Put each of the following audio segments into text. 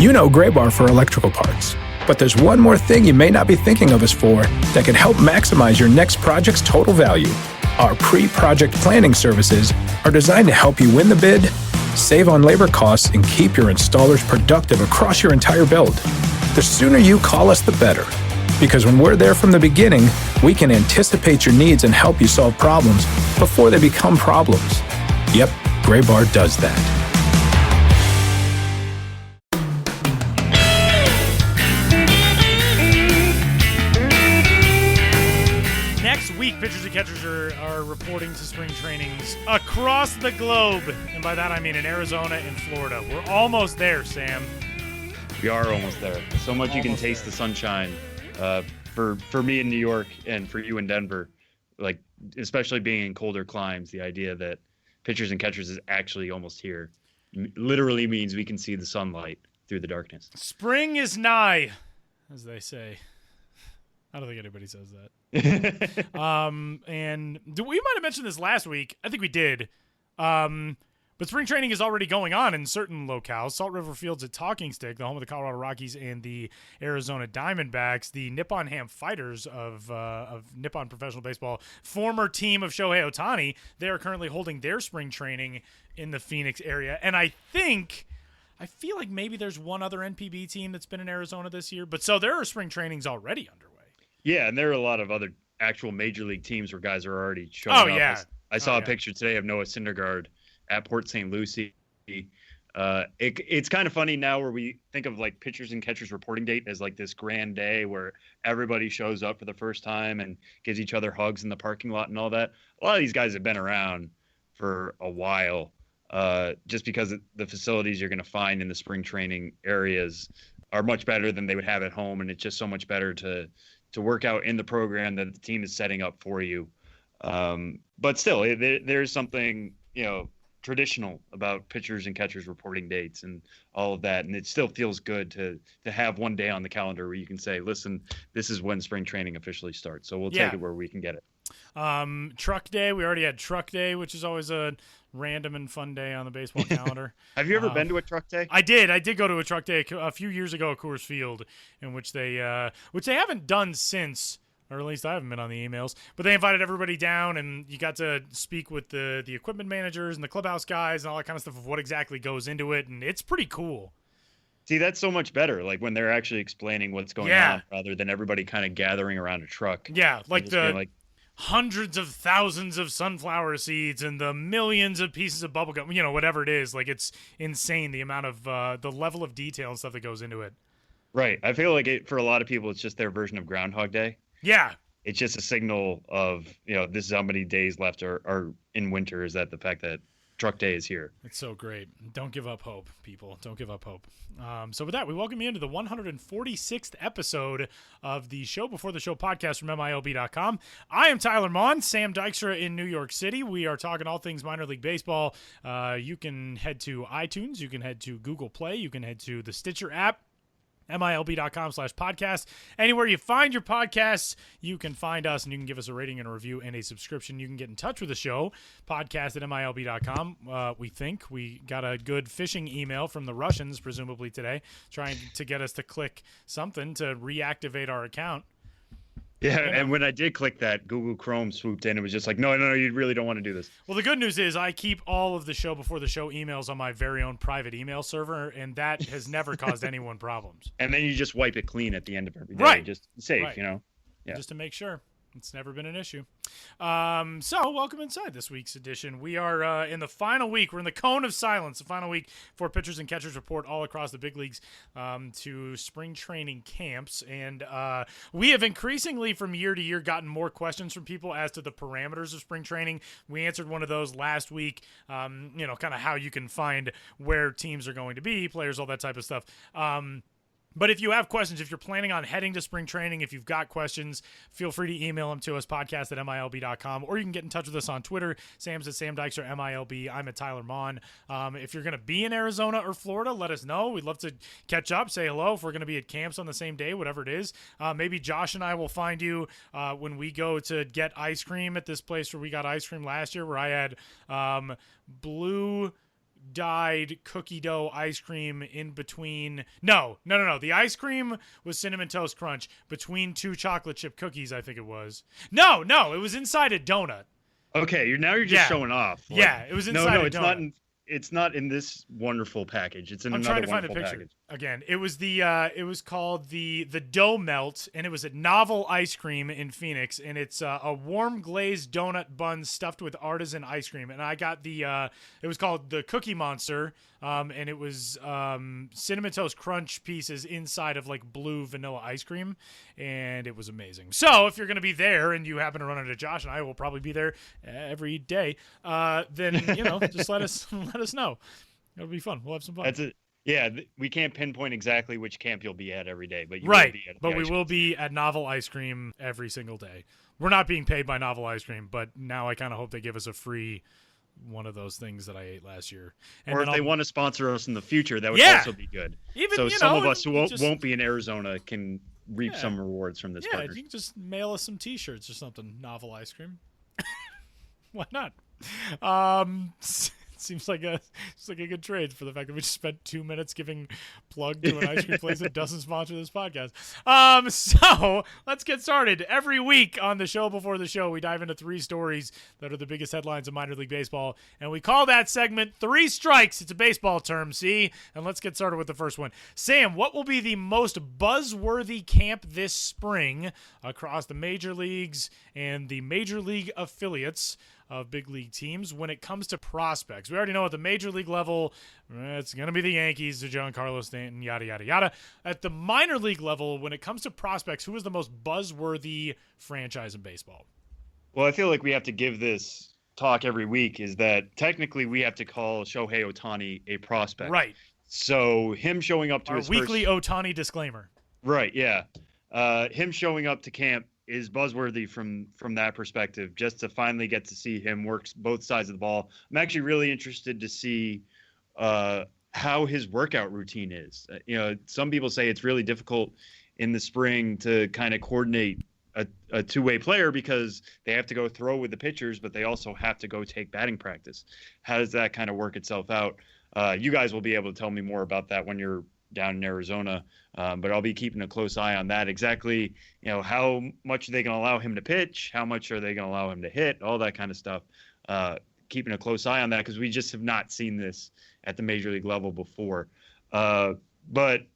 You know Gray Bar for electrical parts, but there's one more thing you may not be thinking of us for that can help maximize your next project's total value. Our pre-project planning services are designed to help you win the bid, save on labor costs, and keep your installers productive across your entire build. The sooner you call us, the better. Because when we're there from the beginning, we can anticipate your needs and help you solve problems before they become problems. Yep, Gray Bar does that. Next week, pitchers and catchers are reporting to spring trainings across the globe. And by that, I mean in Arizona and Florida. We're almost there, Sam. We are almost there. So much you can taste the sunshine. For me in New York and for you in Denver, like especially being in colder climes, the idea that pitchers and catchers is actually almost here literally means we can see the sunlight through the darkness. Spring is nigh, as they say. I don't think anybody says that. And we might have mentioned this last week. I think we did. But spring training is already going on in certain locales. Salt River Fields at Talking Stick, the home of the Colorado Rockies and the Arizona Diamondbacks, the Nippon Ham Fighters of Nippon Professional Baseball, former team of Shohei Ohtani. They are currently holding their spring training in the Phoenix area. And I feel like maybe there's one other NPB team that's been in Arizona this year. But so there are spring trainings already underway. Yeah, and there are a lot of other actual major league teams where guys are already showing up. Yeah. I saw a picture today of Noah Syndergaard at Port St. Lucie. It's kind of funny now where we think of like pitchers and catchers reporting date as like this grand day where everybody shows up for the first time and gives each other hugs in the parking lot and all that. A lot of these guys have been around for a while, just because the facilities you're going to find in the spring training areas are much better than they would have at home. And it's just so much better to work out in the program that the team is setting up for you. But still, there's something, traditional about pitchers and catchers reporting dates and all of that. And it still feels good to have one day on the calendar where you can say, listen, this is when spring training officially starts. So we'll take it where we can get it. Truck Day. We already had Truck Day, which is always a random and fun day on the baseball calendar. Have you ever been to a Truck Day? I did go to a Truck Day a few years ago at Coors Field, in which they haven't done since, or at least I haven't been on the emails, but they invited everybody down and you got to speak with the equipment managers and the clubhouse guys and all that kind of stuff of what exactly goes into it. And it's pretty cool. See, that's so much better. Like when they're actually explaining what's going on rather than everybody kind of gathering around a truck. Yeah. Like hundreds of thousands of sunflower seeds and the millions of pieces of bubble gum, whatever it is. Like it's insane. The amount of, the level of detail and stuff that goes into it. Right. I feel like for a lot of people, it's just their version of Groundhog Day. Yeah. It's just a signal of, this is how many days left are in winter. Is that the fact that Truck Day is here? It's so great. Don't give up hope, people. Don't give up hope. So with that, we welcome you into the 146th episode of the Show Before the Show podcast from MILB.com. I am Tyler Mon, Sam Dykstra in New York City. We are talking all things minor league baseball. You can head to iTunes. You can head to Google Play. You can head to the Stitcher app. MILB.com/podcast. Anywhere you find your podcasts, you can find us and you can give us a rating and a review and a subscription. You can get in touch with the show, podcast at MILB.com. We think we got a good phishing email from the Russians, presumably today, trying to get us to click something to reactivate our account. Yeah, and when I did click that, Google Chrome swooped in. It was just like, no, you really don't want to do this. Well, the good news is I keep all of the Show Before the Show emails on my very own private email server, and that has never caused anyone problems. And then you just wipe it clean at the end of every day. Right. Just safe, right. Yeah. Just to make sure. It's never been an issue. So welcome inside this week's edition. We are in the final week. We're in the cone of silence, the final week for pitchers and catchers report all across the big leagues to spring training camps. And we have increasingly from year to year gotten more questions from people as to the parameters of spring training. We answered one of those last week, kind of how you can find where teams are going to be, players, all that type of stuff. But if you have questions, if you're planning on heading to spring training, if you've got questions, feel free to email them to us, podcast at MILB.com, or you can get in touch with us on Twitter. Sam's at Sam Dykstra, MILB. I'm at Tyler Mon. If you're going to be in Arizona or Florida, let us know. We'd love to catch up, say hello. If we're going to be at camps on the same day, whatever it is. Maybe Josh and I will find you when we go to get ice cream at this place where we got ice cream last year, where I had blue dyed cookie dough ice cream in between. No. The ice cream was Cinnamon Toast Crunch between 2 chocolate chip cookies, I think it was. No, it was inside a donut. Okay, you're just showing off. Like, yeah, it was inside a it's donut. It's not in this wonderful package. It's in I'm another trying to find the wonderful picture package. again. It was it was called the dough melt, and it was at Novel Ice Cream in Phoenix, and it's a warm glazed donut bun stuffed with artisan ice cream. And I got it was called the Cookie Monster, and it was Cinnamon Toast Crunch pieces inside of like blue vanilla ice cream, and it was amazing. So if you're gonna be there and you happen to run into Josh, and I will probably be there every day, then just let us know. It'll be fun. We'll have some fun. That's it. Yeah, we can't pinpoint exactly which camp you'll be at every day, but we will be at Novel Ice Cream every single day. We're not being paid by Novel Ice Cream, but now I kind of hope they give us a free one of those things that I ate last year. And or if they want to sponsor us in the future, that would also be good. Even some of us who won't be in Arizona can reap some rewards from this. Yeah, you can just mail us some T-shirts or something. Novel Ice Cream. Why not? Seems like a good trade for the fact that we just spent 2 minutes giving plug to an ice cream place that doesn't sponsor this podcast. So let's get started. Every week on the show before the show, we dive into 3 stories that are the biggest headlines of minor league baseball, and we call that segment 3 Strikes. It's a baseball term, see? And let's get started with the first one. Sam, what will be the most buzzworthy camp this spring across the major leagues and the major league affiliates of big league teams when it comes to prospects? We already know at the major league level, it's going to be the Yankees, the Giancarlo Stanton, yada, yada, yada. At the minor league level, when it comes to prospects, who is the most buzzworthy franchise in baseball? Well, I feel like we have to give this talk every week is that technically we have to call Shohei Ohtani a prospect. Right. So him showing up to his weekly Ohtani disclaimer. Right, yeah. Him showing up to camp is buzzworthy from that perspective, just to finally get to see him work both sides of the ball. I'm actually really interested to see how his workout routine is. Some people say it's really difficult in the spring to kind of coordinate a two-way player because they have to go throw with the pitchers, but they also have to go take batting practice. How does that kind of work itself out? You guys will be able to tell me more about that when you're down in Arizona, but I'll be keeping a close eye on that. Exactly, how much are they going to allow him to pitch? How much are they going to allow him to hit? All that kind of stuff. Keeping a close eye on that because we just have not seen this at the major league level before. But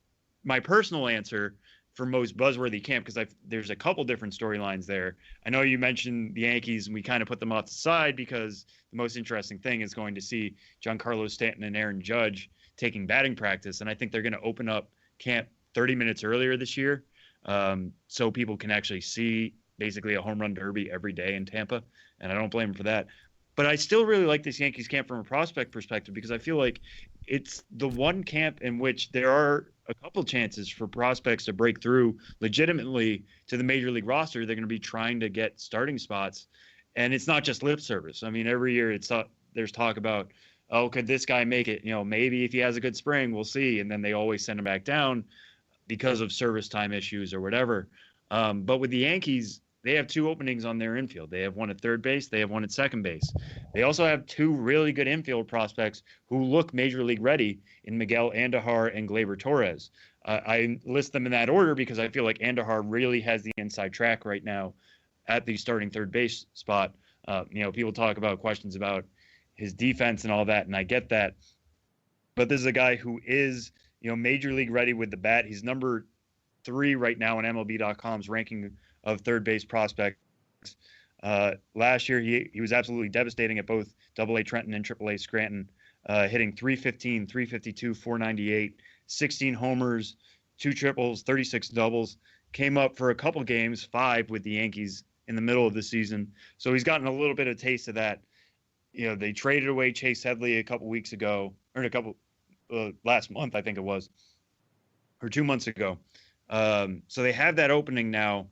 my personal answer for most buzzworthy camp, because there's a couple different storylines there. I know you mentioned the Yankees, and we kind of put them off the side because the most interesting thing is going to see Giancarlo Stanton and Aaron Judge taking batting practice, and I think they're going to open up camp 30 minutes earlier this year, so people can actually see basically a home run derby every day in Tampa, and I don't blame them for that. But I still really like this Yankees camp from a prospect perspective because I feel like it's the one camp in which there are a couple chances for prospects to break through legitimately to the major league roster. They're going to be trying to get starting spots, and it's not just lip service. I mean, every year there's talk about, oh, could this guy make it? Maybe if he has a good spring, we'll see. And then they always send him back down because of service time issues or whatever. But with the Yankees, they have 2 openings on their infield. They have one at third base. They have one at second base. They also have 2 really good infield prospects who look major league ready in Miguel Andujar and Gleyber Torres. I list them in that order because I feel like Andujar really has the inside track right now at the starting third base spot. People talk about questions about his defense and all that, and I get that. But this is a guy who is, major league ready with the bat. He's number 3 right now in MLB.com's ranking of third base prospects. Last year, he was absolutely devastating at both Double-A Trenton and Triple-A Scranton, hitting 315, 352, 498, 16 homers, 2 triples, 36 doubles. Came up for a couple games, 5 with the Yankees in the middle of the season. So he's gotten a little bit of taste of that. They traded away Chase Headley a couple weeks ago, or last month, I think it was, or 2 months ago. So they have that opening now.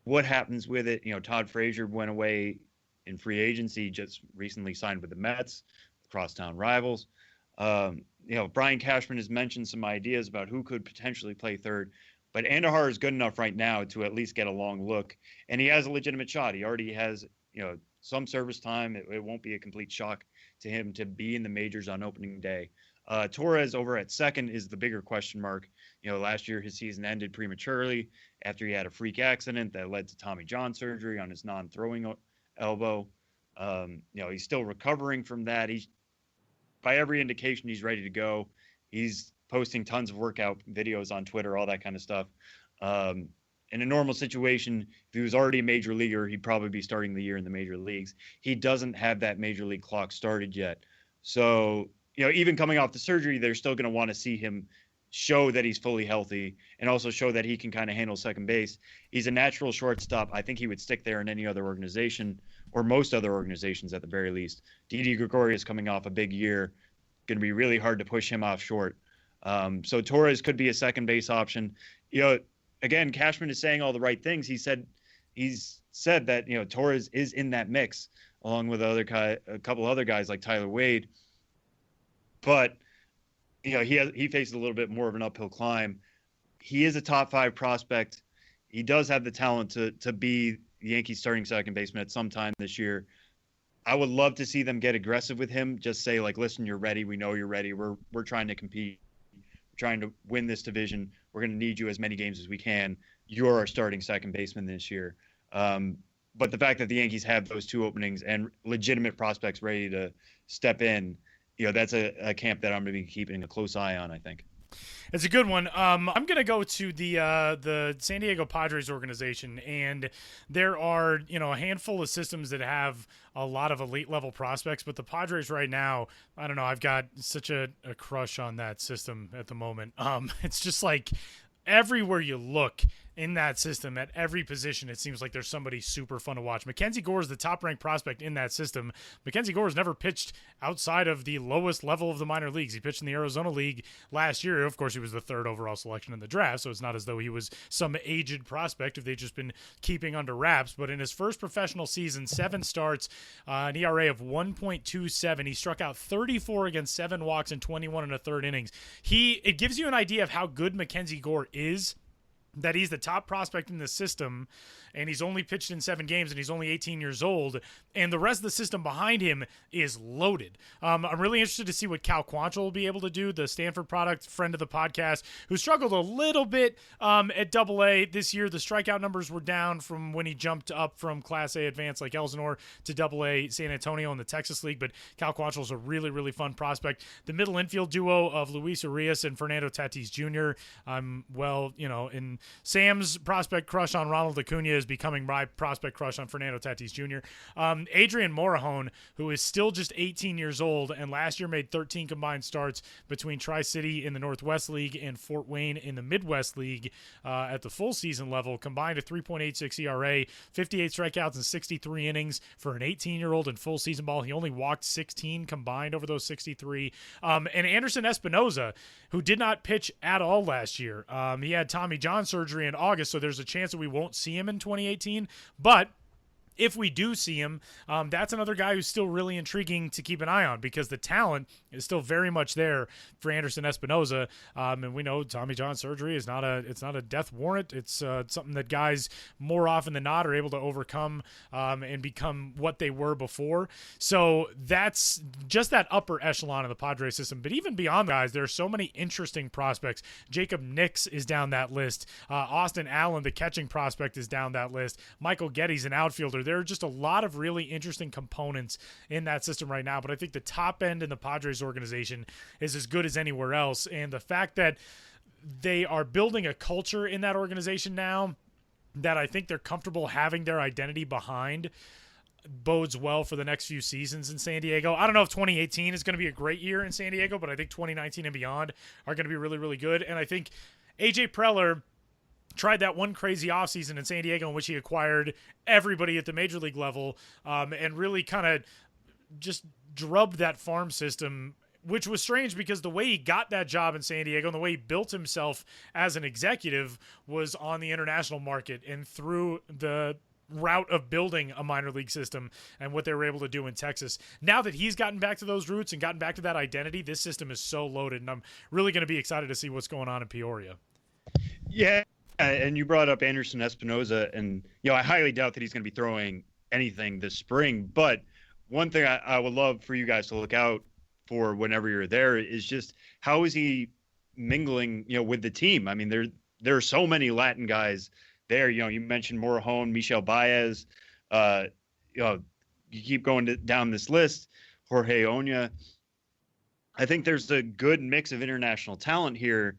What happens with it? Todd Frazier went away in free agency, just recently signed with the Mets, crosstown rivals. Brian Cashman has mentioned some ideas about who could potentially play third, but Andujar is good enough right now to at least get a long look, and he has a legitimate shot. He already has, some service time. It won't be a complete shock to him to be in the majors on opening day. Torres over at second is the bigger question mark. Last year his season ended prematurely after he had a freak accident that led to Tommy John surgery on his non-throwing elbow. He's still recovering from that. By every indication, he's ready to go. He's posting tons of workout videos on Twitter, all that kind of stuff. In a normal situation, if he was already a major leaguer, he'd probably be starting the year in the major leagues. He doesn't have that major league clock started yet. So, even coming off the surgery, they're still going to want to see him show that he's fully healthy and also show that he can kind of handle second base. He's a natural shortstop. I think he would stick there in any other organization, or most other organizations at the very least. Didi Gregorius coming off a big year. Going to be really hard to push him off short. So Torres could be a second base option. Again, Cashman is saying all the right things. He's said that, Torres is in that mix along with a couple other guys like Tyler Wade. But, he faces a little bit more of an uphill climb. He is a top 5 prospect. He does have the talent to be the Yankees starting second baseman at some time this year. I would love to see them get aggressive with him. Just say, listen, you're ready. We know you're ready. We're trying to compete. We're trying to win this division. We're going to need you as many games as we can. You're our starting second baseman this year. But the fact that the Yankees have those 2 openings and legitimate prospects ready to step in, that's a camp that I'm going to be keeping a close eye on, I think. It's a good one. I'm going to go to the San Diego Padres organization, and there are, a handful of systems that have a lot of elite level prospects, but the Padres right now, I don't know, I've got such a crush on that system at the moment. It's just like everywhere you look in that system, at every position, it seems like there's somebody super fun to watch. Mackenzie Gore is the top-ranked prospect in that system. Mackenzie Gore has never pitched outside of the lowest level of the minor leagues. He pitched in the Arizona League last year. Of course, he was the 3rd overall selection in the draft, so it's not as though he was some aged prospect if they've just been keeping under wraps. But in his first professional season, 7 starts, an ERA of 1.27. He struck out 34 against 7 walks in 21 1/3 innings. It gives you an idea of how good Mackenzie Gore is, that he's the top prospect in the system, and he's only pitched in 7 games, and he's only 18 years old, and the rest of the system behind him is loaded. I'm really interested to see what Cal Quantrill will be able to do, the Stanford product, friend of the podcast, who struggled a little bit at Double-A this year. The strikeout numbers were down from when he jumped up from Class A advanced like Elsinore to Double-A San Antonio in the Texas League, but Cal Quantrill is a really, really fun prospect. The middle infield duo of Luis Urias and Fernando Tatis Jr., in Sam's prospect crush on Ronald Acuna is becoming my prospect crush on Fernando Tatis Jr. Adrian Morejon, who is still just 18 years old and last year made 13 combined starts between Tri-City in the Northwest League and Fort Wayne in the Midwest League at the full season level, combined a 3.86 ERA, 58 strikeouts and 63 innings for an 18-year-old in full season ball. He only walked 16 combined over those 63. And Anderson Espinoza, who did not pitch at all last year. He had Tommy John surgery in August, so there's a chance that we won't see him in 2018. But if we do see him, that's another guy who's still really intriguing to keep an eye on, because the talent is still very much there for Anderson Espinoza. And we know Tommy John surgery is not a death warrant. It's something that guys more often than not are able to overcome and become what they were before. So that's just that upper echelon of the Padres system. But even beyond guys, there are so many interesting prospects. Jacob Nix is down that list. Austin Allen, the catching prospect, is down that list. Michael Getty's an outfielder. There are just a lot of really interesting components in that system right now, but I think the top end in the Padres organization is as good as anywhere else. And the fact that they are building a culture in that organization now that I think they're comfortable having their identity behind bodes well for the next few seasons in San Diego. I don't know if 2018 is going to be a great year in San Diego, but I think 2019 and beyond are going to be really, really good. And I think AJ Preller tried that one crazy offseason in San Diego in which he acquired everybody at the major league level and really kind of just drubbed that farm system, which was strange because the way he got that job in San Diego and the way he built himself as an executive was on the international market and through the route of building a minor league system and what they were able to do in Texas. Now that he's gotten back to those roots and gotten back to that identity, this system is so loaded, and I'm really going to be excited to see what's going on in Peoria. Yeah. And you brought up Anderson Espinoza, and I highly doubt that he's going to be throwing anything this spring. But one thing I would love for you guys to look out for whenever you're there is just how is he mingling, with the team. I mean, there are so many Latin guys there. You mentioned Morejon, Michel Baez. You keep going down this list, Jorge Oña. I think there's a good mix of international talent here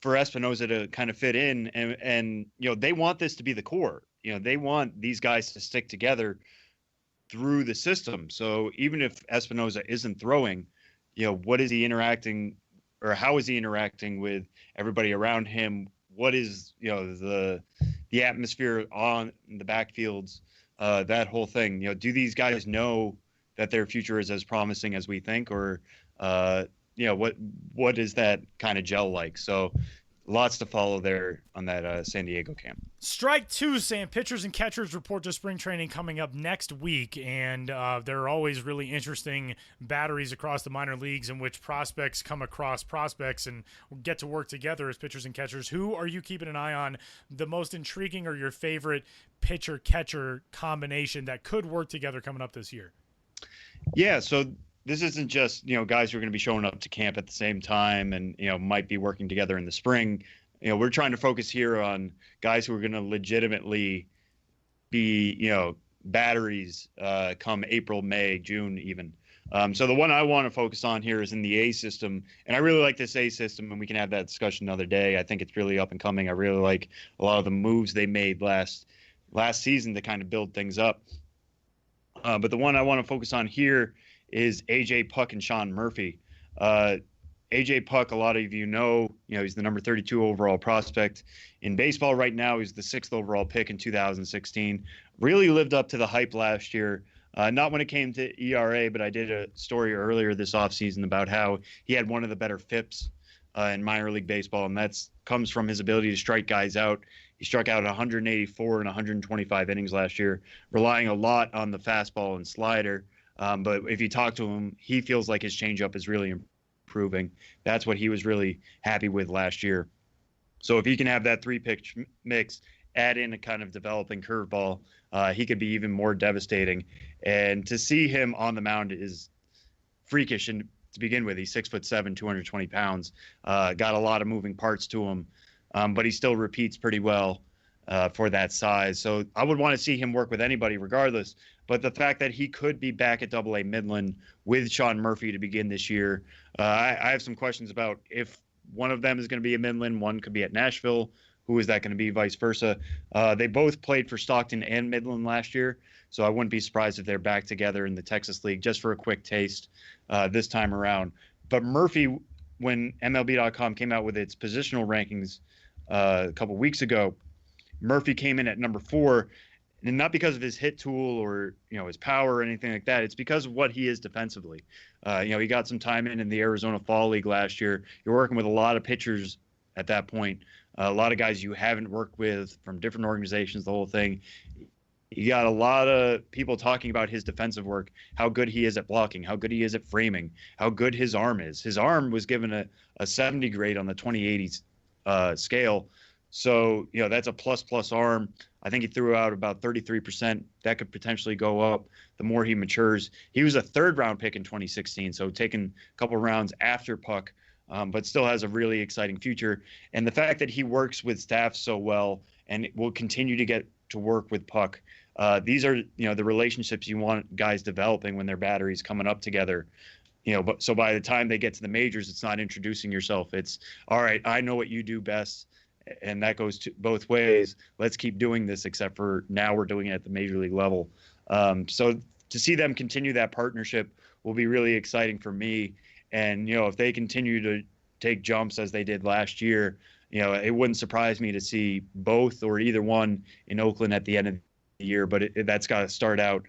for Espinoza to kind of fit in, and they want this to be the core. They want these guys to stick together through the system. So even if Espinoza isn't throwing, what is he interacting, or how is he interacting with everybody around him? What is the atmosphere on the backfields? That whole thing. Do these guys know that their future is as promising as we think, or what is that kind of gel like? So lots to follow there on that San Diego camp. Strike two, Sam. Pitchers and catchers report to spring training coming up next week, and there are always really interesting batteries across the minor leagues in which prospects come across prospects and get to work together as pitchers and catchers. Who are you keeping an eye on, the most intriguing or your favorite pitcher-catcher combination that could work together coming up this year? Yeah, so this isn't just, guys who are going to be showing up to camp at the same time and, might be working together in the spring. We're trying to focus here on guys who are going to legitimately be, batteries come April, May, June even. So the one I want to focus on here is in the A system. And I really like this A system, and we can have that discussion another day. I think it's really up and coming. I really like a lot of the moves they made last season to kind of build things up. But the one I want to focus on here is A.J. Puck and Sean Murphy. A.J. Puck, a lot of you know, he's the number 32 overall prospect in baseball right now. He's the 6th overall pick in 2016. Really lived up to the hype last year. Not when it came to ERA, but I did a story earlier this offseason about how he had one of the better FIPS in minor league baseball, and that comes from his ability to strike guys out. He struck out 184 in 125 innings last year, relying a lot on the fastball and slider. But if you talk to him, he feels like his changeup is really improving. That's what he was really happy with last year. So if he can have that 3-pitch mix, add in a kind of developing curveball, he could be even more devastating. And to see him on the mound is freakish. And to begin with, he's 6'7", 220 pounds. Got a lot of moving parts to him, but he still repeats pretty well for that size. So I would want to see him work with anybody regardless. But the fact that he could be back at Double-A Midland with Sean Murphy to begin this year, I have some questions about if one of them is going to be at Midland, one could be at Nashville. Who is that going to be, vice versa? They both played for Stockton and Midland last year, so I wouldn't be surprised if they're back together in the Texas League just for a quick taste this time around. But Murphy, when MLB.com came out with its positional rankings a couple weeks ago, Murphy came in at number 4. And not because of his hit tool or, his power or anything like that. It's because of what he is defensively. He got some time in the Arizona Fall League last year. You're working with a lot of pitchers at that point, a lot of guys you haven't worked with from different organizations, the whole thing. You got a lot of people talking about his defensive work, how good he is at blocking, how good he is at framing, how good his arm is. His arm was given a 70 grade on the 2080 scale. So, that's a plus arm. I think he threw out about 33%. That could potentially go up the more he matures. He was a 3rd-round pick in 2016, so taken a couple rounds after Puck, but still has a really exciting future. And the fact that he works with staff so well and will continue to get to work with Puck, these are, the relationships you want guys developing when their batteries coming up together. But so by the time they get to the majors, it's not introducing yourself. It's, all right, I know what you do best. And that goes to both ways. Let's keep doing this, except for now we're doing it at the major league level. So to see them continue that partnership will be really exciting for me. And, if they continue to take jumps as they did last year, it wouldn't surprise me to see both or either one in Oakland at the end of the year. But that's got to start out,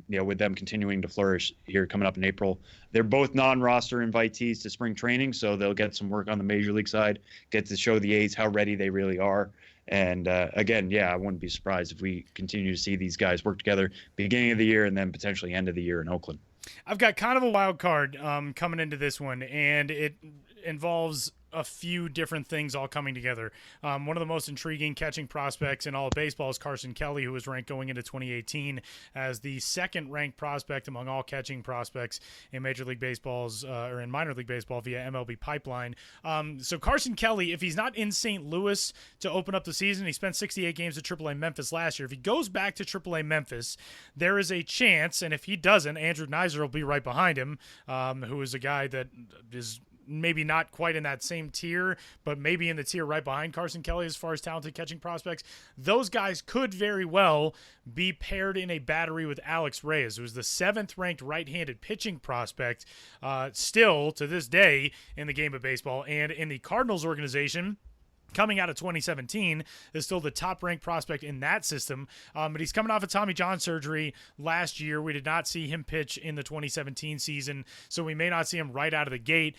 with them continuing to flourish here coming up in April. They're both non-roster invitees to spring training, so they'll get some work on the major league side, get to show the A's how ready they really are. And again, I wouldn't be surprised if we continue to see these guys work together beginning of the year and then potentially end of the year in Oakland. I've got kind of a wild card coming into this one, and it involves a few different things all coming together. One of the most intriguing catching prospects in all of baseball is Carson Kelly, who was ranked going into 2018 as the second ranked prospect among all catching prospects in Major League Baseball's or in minor league baseball via MLB Pipeline. So Carson Kelly, if he's not in St. Louis to open up the season, he spent 68 games at Triple-A Memphis last year. If he goes back to Triple-A Memphis, there is a chance, and if he doesn't, Andrew Knizer will be right behind him, who is a guy that is maybe not quite in that same tier, but maybe in the tier right behind Carson Kelly as far as talented catching prospects. Those guys could very well be paired in a battery with Alex Reyes, who's the 7th ranked right-handed pitching prospect still to this day in the game of baseball. And in the Cardinals organization, coming out of 2017, is still the top-ranked prospect in that system. But he's coming off a Tommy John surgery last year. We did not see him pitch in the 2017 season, so we may not see him right out of the gate.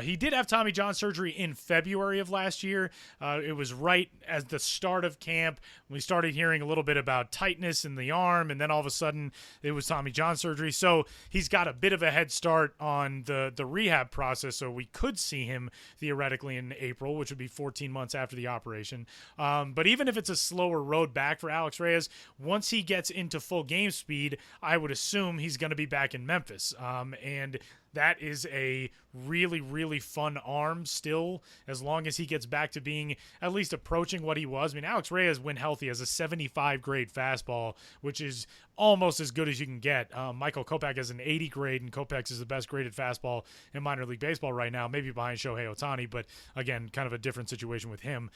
He did have Tommy John surgery in February of last year. It was right at the start of camp. We started hearing a little bit about tightness in the arm, and then all of a sudden it was Tommy John surgery. So he's got a bit of a head start on the rehab process, so we could see him theoretically in April, which would be 14 months after the operation. But even if it's a slower road back for Alex Reyes, once he gets into full game speed, I would assume he's going to be back in Memphis. And that is a really, really fun arm still, as long as he gets back to being at least approaching what he was. I mean, Alex Reyes, when healthy, has a 75 grade fastball, which is almost as good as you can get. Michael Kopech has an 80 grade, and Kopech is the best graded fastball in minor league baseball right now, maybe behind Shohei Ohtani, but again, kind of a different situation with him.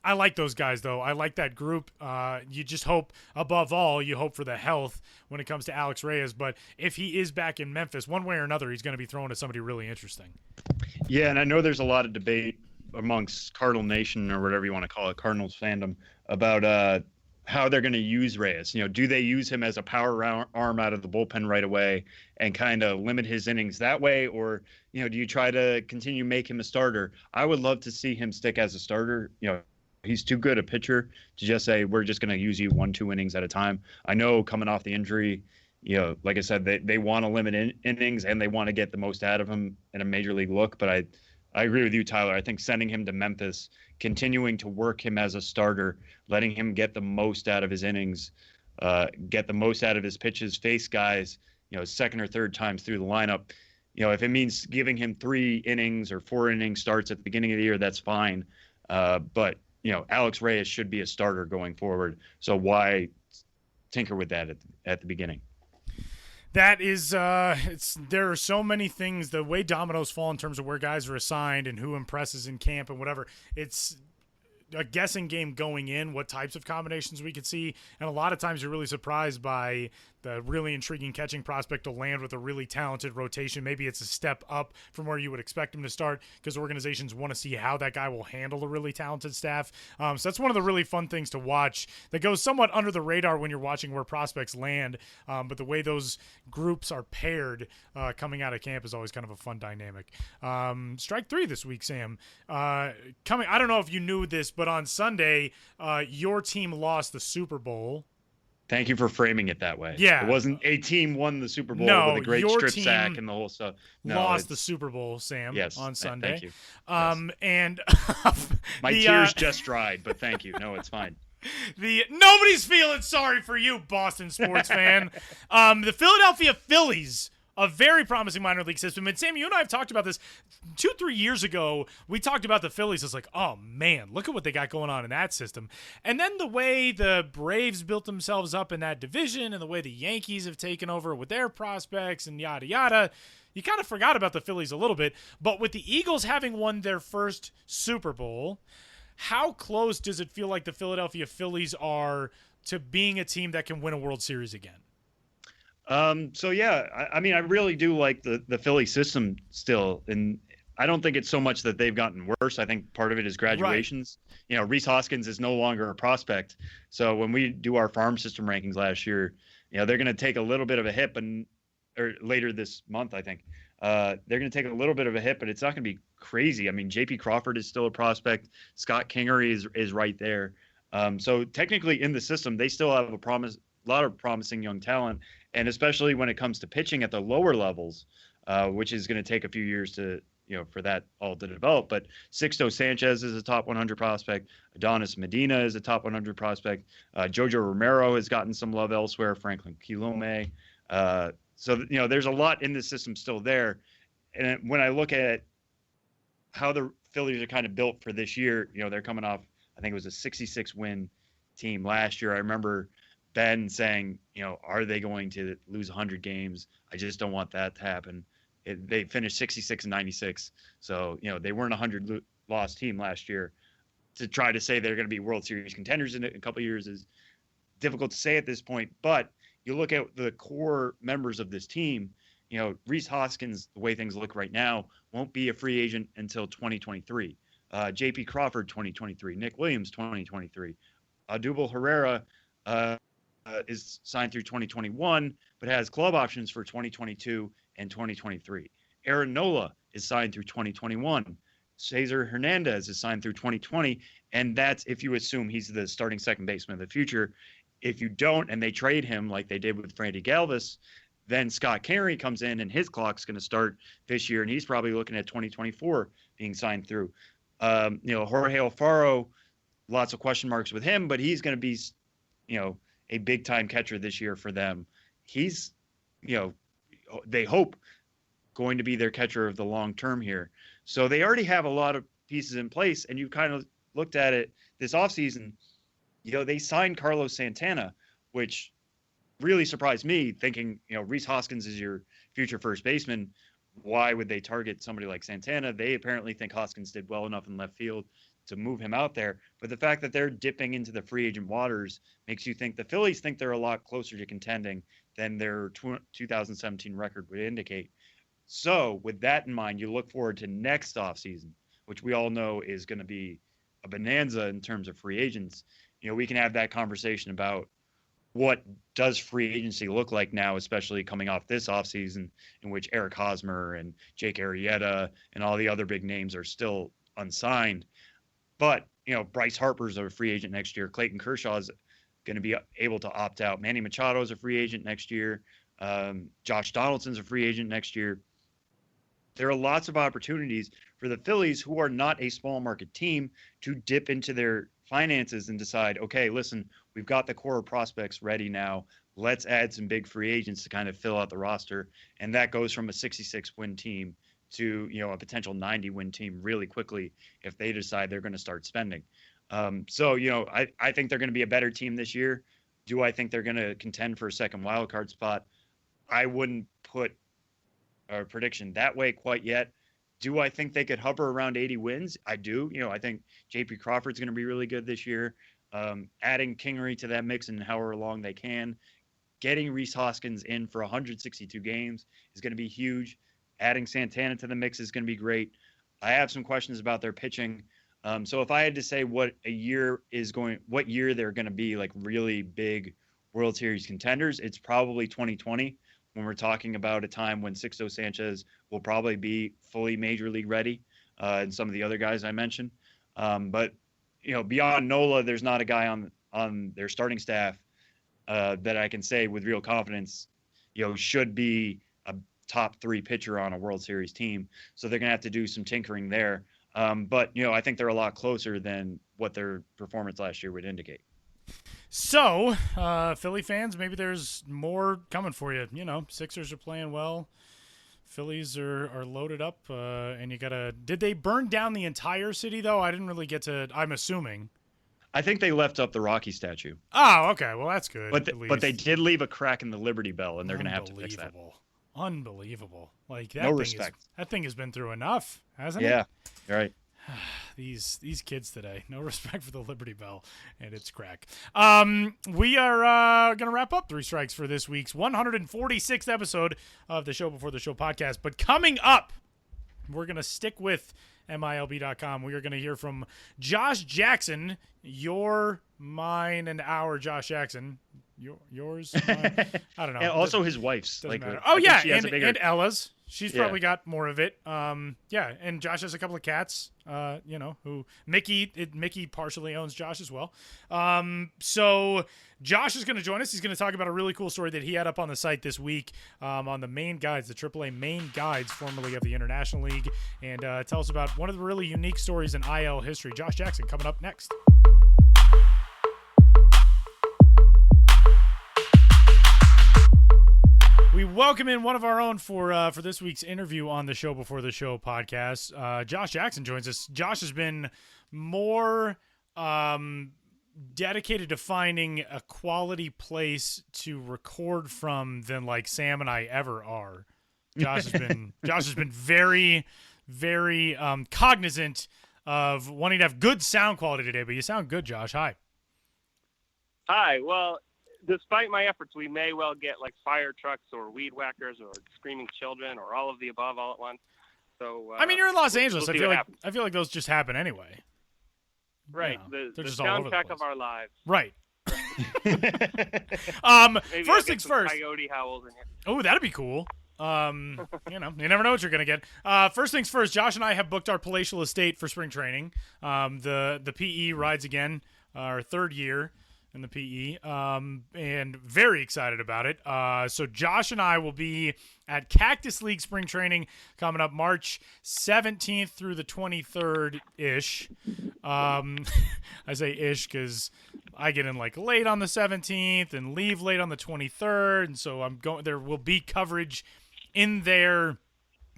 I like those guys, though. I like that group. You just hope, above all, you hope for the health when it comes to Alex Reyes. But if he is back in Memphis, one way or another, he's going to be thrown to somebody really interesting. Yeah, and I know there's a lot of debate amongst Cardinal Nation, or whatever you want to call it, Cardinals fandom, about how they're going to use Reyes. You know, do they use him as a power arm out of the bullpen right away and kind of limit his innings that way? Or, you know, do you try to continue make him a starter? I would love to see him stick as a starter. You know, he's too good a pitcher to just say, we're just going to use you 1-2 innings at a time. I know coming off the injury, you know, like I said, they want to limit innings and they want to get the most out of him in a major league look. But I agree with you, Tyler. I think sending him to Memphis, continuing to work him as a starter, letting him get the most out of his innings, get the most out of his pitches, face guys, you know, second or third times through the lineup. You know, if it means giving him 3 innings or 4 innings starts at the beginning of the year, that's fine. But you know, Alex Reyes should be a starter going forward. So why tinker with that at the beginning? That is, there are so many things, the way dominoes fall in terms of where guys are assigned and who impresses in camp and whatever. It's a guessing game going in, what types of combinations we could see. And a lot of times you're really surprised by the really intriguing catching prospect to land with a really talented rotation. Maybe it's a step up from where you would expect him to start, because organizations want to see how that guy will handle a really talented staff. So that's one of the really fun things to watch that goes somewhat under the radar when you're watching where prospects land. But the way those groups are paired coming out of camp is always kind of a fun dynamic. Strike 3 this week, Sam. I don't know if you knew this, but on Sunday, your team lost the Super Bowl. Thank you for framing it that way. Yeah. It wasn't a team won the Super Bowl with a great strip sack and the whole stuff. No, lost the Super Bowl, Sam, yes, on Sunday. Thank you. And my tears just dried, but thank you. No, it's fine. Nobody's feeling sorry for you, Boston sports fan. The Philadelphia Phillies, a very promising minor league system. And Sam, you and I have talked about this 2-3 years ago. We talked about the Phillies as like, oh man, look at what they got going on in that system. And then the way the Braves built themselves up in that division and the way the Yankees have taken over with their prospects and yada, yada, you kind of forgot about the Phillies a little bit. But with the Eagles having won their first Super Bowl, how close does it feel like the Philadelphia Phillies are to being a team that can win a World Series again? So yeah, I mean, I really do like the Philly system still, and I don't think it's so much that they've gotten worse. I think part of it is graduations. Right. You know, Rhys Hoskins is no longer a prospect. So when we do our farm system rankings last year, you know, they're going to take a little bit of a hit, or later this month, I think, they're going to take a little bit of a hit, but it's not going to be crazy. I mean, J.P. Crawford is still a prospect. Scott Kingery is right there. So technically in the system, they still have a lot of promising young talent. And especially when it comes to pitching at the lower levels, which is going to take a few years to for that all to develop. But Sixto Sanchez is a top 100 prospect. Adonis Medina is a top 100 prospect. Jojo Romero has gotten some love elsewhere. Franklin Quilome. So there's a lot in the system still there. And when I look at how the Phillies are kind of built for this year, they're coming off, I think it was a 66 win team last year. I remember Ben saying, are they going to lose 100 games? I just don't want that to happen. They finished 66 and 96. So, they weren't a 100 loss team last year. To try to say they're going to be World Series contenders in a couple of years is difficult to say at this point. But you look at the core members of this team, Rhys Hoskins, the way things look right now, won't be a free agent until 2023. J.P. Crawford, 2023. Nick Williams, 2023. Odubel Herrera is signed through 2021, but has club options for 2022 and 2023. Aaron Nola is signed through 2021. Cesar Hernandez is signed through 2020, and that's if you assume he's the starting second baseman of the future. If you don't, and they trade him like they did with Frandy Galvis, then Scott Carey comes in, and his clock's going to start this year, and he's probably looking at 2024 being signed through. Jorge Alfaro, lots of question marks with him, but he's going to be, a big-time catcher this year for them. He's, they hope going to be their catcher of the long term here. So they already have a lot of pieces in place, and you kind of looked at it this offseason. They signed Carlos Santana, which really surprised me, thinking, Rhys Hoskins is your future first baseman. Why would they target somebody like Santana? They apparently think Hoskins did well enough in left field to move him out there. But the fact that they're dipping into the free agent waters makes you think the Phillies think they're a lot closer to contending than their 2017 record would indicate. So with that in mind, you look forward to next offseason, which we all know is going to be a bonanza in terms of free agents. We can have that conversation about what does free agency look like now, especially coming off this offseason in which Eric Hosmer and Jake Arrieta and all the other big names are still unsigned. But, Bryce Harper's a free agent next year. Clayton Kershaw is going to be able to opt out. Manny Machado is a free agent next year. Josh Donaldson's a free agent next year. There are lots of opportunities for the Phillies, who are not a small market team, to dip into their finances and decide, okay, listen, we've got the core prospects ready now. Let's add some big free agents to kind of fill out the roster. And that goes from a 66 win team to, a potential 90 win team really quickly if they decide they're going to start spending. So, I think they're going to be a better team this year. Do I think they're going to contend for a second wild card spot? I wouldn't put a prediction that way quite yet. Do I think they could hover around 80 wins? I do. I think J.P. Crawford's going to be really good this year. Adding Kingery to that mix and however long they can. Getting Rhys Hoskins in for 162 games is going to be huge. Adding Santana to the mix is going to be great. I have some questions about their pitching. So if I had to say what year they're going to be like really big World Series contenders, it's probably 2020, when we're talking about a time when Sixto Sanchez will probably be fully major league ready, and some of the other guys I mentioned. But beyond Nola, there's not a guy on their starting staff that I can say with real confidence, should be a top 3 pitcher on a World Series team. So they're going to have to do some tinkering there. But I think they're a lot closer than what their performance last year would indicate. So, Philly fans, maybe there's more coming for you. Sixers are playing well. Phillies are loaded up, and you gotta. Did they burn down the entire city though? I didn't really get to. I'm assuming. I think they left up the Rocky statue. Oh, okay. Well, that's good. But they did leave a crack in the Liberty Bell, and they're going to have to fix that. Unbelievable. Like that. No respect. That thing has been through enough, hasn't it? Yeah, you're right. These kids today, no respect for the Liberty Bell and its crack. We are going to wrap up Three Strikes for this week's 146th episode of the Show Before the Show podcast. But coming up, we're going to stick with MILB.com. We are going to hear from Josh Jackson, your, mine, and our Josh Jackson. Yours? Mine? I don't know. And also his wife's. Doesn't matter. Oh, yeah, and Ella's. She's Yeah. probably got more of it. Yeah, and Josh has a couple of cats. Who Mickey partially owns Josh as well. So Josh is going to join us. He's going to talk about a really cool story that he had up on the site this week on the Maine Guides, the Triple-A Maine Guides, formerly of the International League, and tell us about one of the really unique stories in IL history. Josh Jackson coming up next. We welcome in one of our own for this week's interview on the Show Before the Show podcast. Josh Jackson joins us. Josh has been more dedicated to finding a quality place to record from than like Sam and I ever are. Josh has been very, very cognizant of wanting to have good sound quality today. But you sound good, Josh. Hi. Hi. Well, despite my efforts, we may well get like fire trucks or weed whackers or screaming children or all of the above all at once. So I mean, you're in Los Angeles. we'll I feel like those just happen anyway. Right. They're The just all over the soundtrack place. of our lives. Right. Maybe First I'll things get some first. Coyote howls in here. Oh, that'd be cool. You never know what you're gonna get. First things first, Josh and I have booked our palatial estate for spring training. The PE rides again, our third year in the PE, and very excited about it. So Josh and I will be at Cactus League spring training coming up March 17th through the 23rd-ish. I say ish because I get in like late on the 17th and leave late on the 23rd, and so there will be coverage in there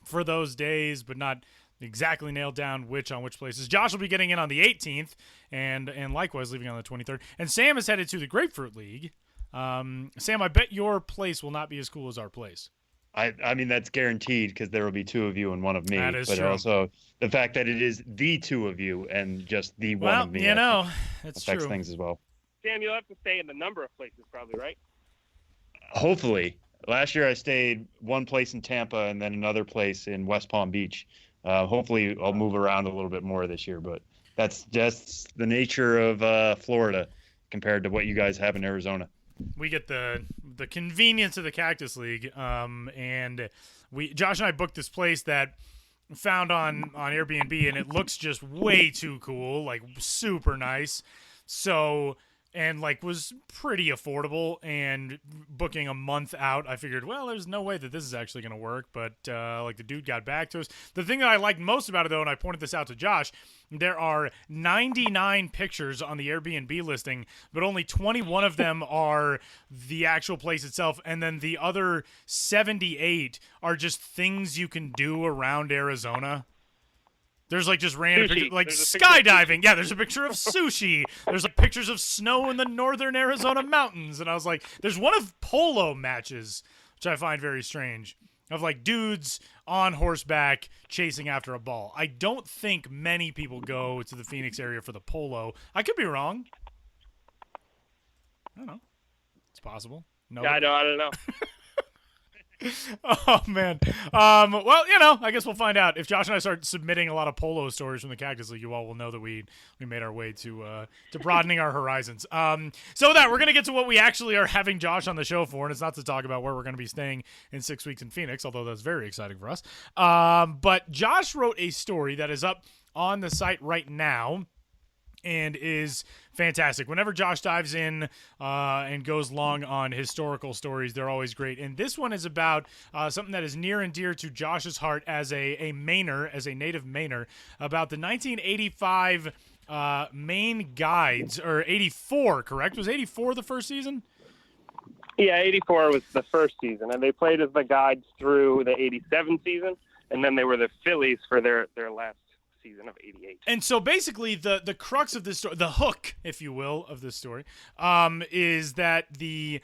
for those days, but not exactly nailed down which places. Josh will be getting in on the 18th and likewise leaving on the 23rd. And Sam is headed to the Grapefruit League. Sam, I bet your place will not be as cool as our place. I mean, that's guaranteed because there will be two of you and one of me. That is but true. Also the fact that it is the two of you and just the one Well, of me. that's affects true. things as well. Sam, you'll have to stay in the number of places probably, right? Hopefully. Last year I stayed one place in Tampa and then another place in West Palm Beach. Hopefully I'll move around a little bit more this year, but that's just the nature of Florida compared to what you guys have in Arizona. We get the convenience of the Cactus League, and Josh and I booked this place that found on Airbnb, and it looks just way too cool, like super nice. So, and like was pretty affordable, and booking a month out, I figured, well, there's no way that this is actually going to work, but like the dude got back to us. The thing that I liked most about it, though, and I pointed this out to Josh, there are 99 pictures on the Airbnb listing, but only 21 of them are the actual place itself, and then the other 78 are just things you can do around Arizona. There's like just random Sushi. pictures, like There's a picture of skydiving. Yeah, there's a picture of sushi. There's like pictures of snow in the northern Arizona mountains. And I was like, there's one of polo matches, which I find very strange, of like dudes on horseback chasing after a ball. I don't think many people go to the Phoenix area for the polo. I could be wrong. I don't know. It's possible. No. Yeah, I don't know. Oh man. Well, I guess we'll find out. If Josh and I start submitting a lot of polo stories from the Cactus League, you all will know that we made our way to broadening our horizons. So with that, we're gonna get to what we actually are having Josh on the show for, and it's not to talk about where we're gonna be staying in 6 weeks in Phoenix, although that's very exciting for us. But Josh wrote a story that is up on the site right now and is fantastic. Whenever Josh dives in and goes long on historical stories, they're always great. And this one is about something that is near and dear to Josh's heart as a Mainer, as a native Mainer, about the 1985 Maine Guides, or 84, correct? Was 84 the first season? Yeah, 84 was the first season, and they played as the Guides through the 87 season, and then they were the Phillies for their last season of 88. And so basically the crux of this story, the hook, if you will, of this story, is that the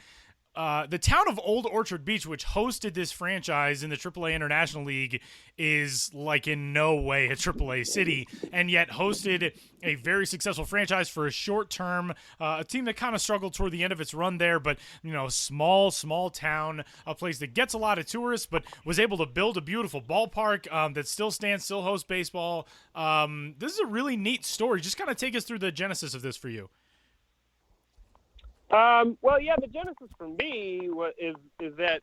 town of Old Orchard Beach, which hosted this franchise in the Triple-A International League, is like in no way a Triple-A city, and yet hosted a very successful franchise for a short term, a team that kind of struggled toward the end of its run there, but small town, a place that gets a lot of tourists, but was able to build a beautiful ballpark that still stands, still hosts baseball. This is a really neat story. Just kind of take us through the genesis of this for you. Well, yeah, the genesis for me is that,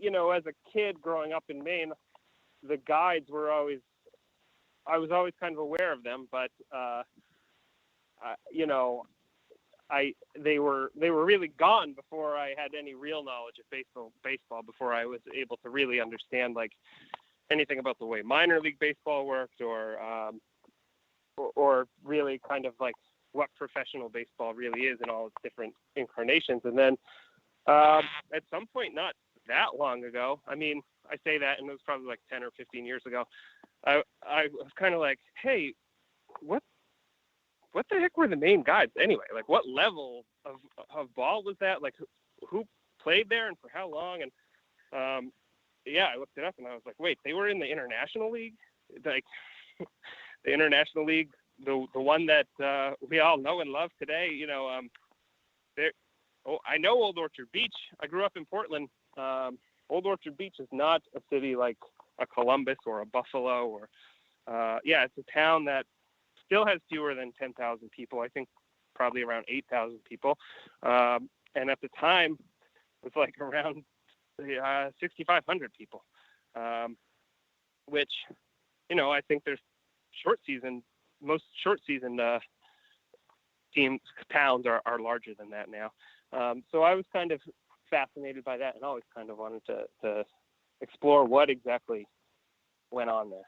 as a kid growing up in Maine, the guides were always, I was always kind of aware of them, but you know, they were really gone before I had any real knowledge of baseball before I was able to really understand like anything about the way minor league baseball worked, or really kind of like what professional baseball really is in all its different incarnations. And then at some point, not that long ago, I mean, I say that, and it was probably like 10 or 15 years ago, I was kind of like, hey, what the heck were the Maine Guides anyway? Like, what level of ball was that? Like, who played there and for how long? And yeah, I looked it up and I was like, wait, they were in the International League? Like, the International League, the one that we all know and love today, you know, I know Old Orchard Beach. I grew up in Portland. Old Orchard Beach is not a city like a Columbus or a Buffalo or, yeah, it's a town that still has fewer than 10,000 people. I think probably around 8,000 people. And at the time, it was like around 6,500 people, which, you know, I think there's most short season towns are larger than that now. So I was kind of fascinated by that and always kind of wanted to explore what exactly went on there.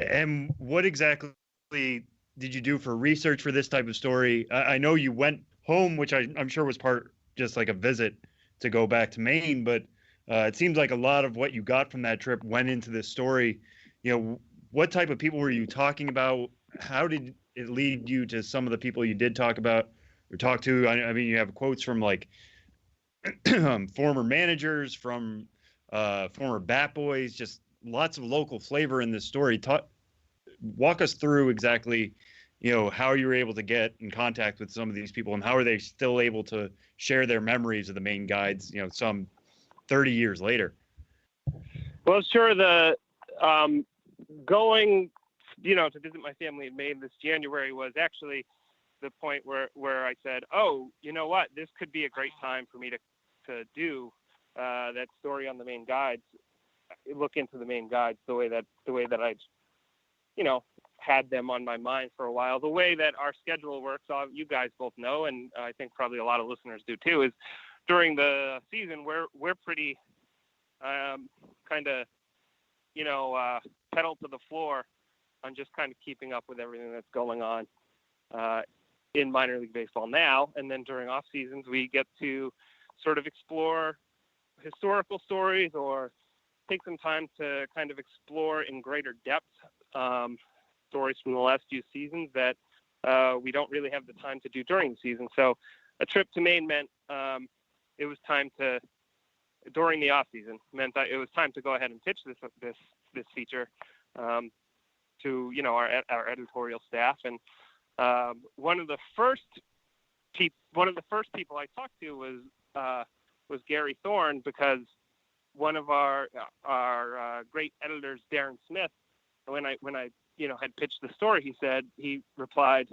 And what exactly did you do for research for this type of story? I know you went home, which I'm sure was part just like a visit to go back to Maine, but it seems like a lot of what you got from that trip went into this story. You know, what type of people were you talking about? How did it lead you to some of the people you did talk about or talk to? I mean, you have quotes from like former managers, from former bat boys, just lots of local flavor in this story. Walk us through exactly, you know, how you were able to get in contact with some of these people and how are they still able to share their memories of the Maine Guides, you know, some 30 years later. Well, sure. The going, you know, to visit my family in Maine this January was actually the point where I said, oh, you know what, this could be a great time for me to do that story on the Maine Guides, look into the Maine Guides the way that I'd, you know, had them on my mind for a while. The way that our schedule works, you guys both know, and I think probably a lot of listeners do too, is during the season we're pretty kind of, you know, pedal to the floor on just kind of keeping up with everything that's going on in minor league baseball now. And then during off seasons, we get to sort of explore historical stories or take some time to kind of explore in greater depth stories from the last few seasons that we don't really have the time to do during the season. So a trip to Maine meant it was time to, during the off season, meant that it was time to go ahead and pitch this feature to, you know, our editorial staff. And one of the first people I talked to was Gary Thorne, because one of our great editors, Darren Smith, when I you know had pitched the story, he replied,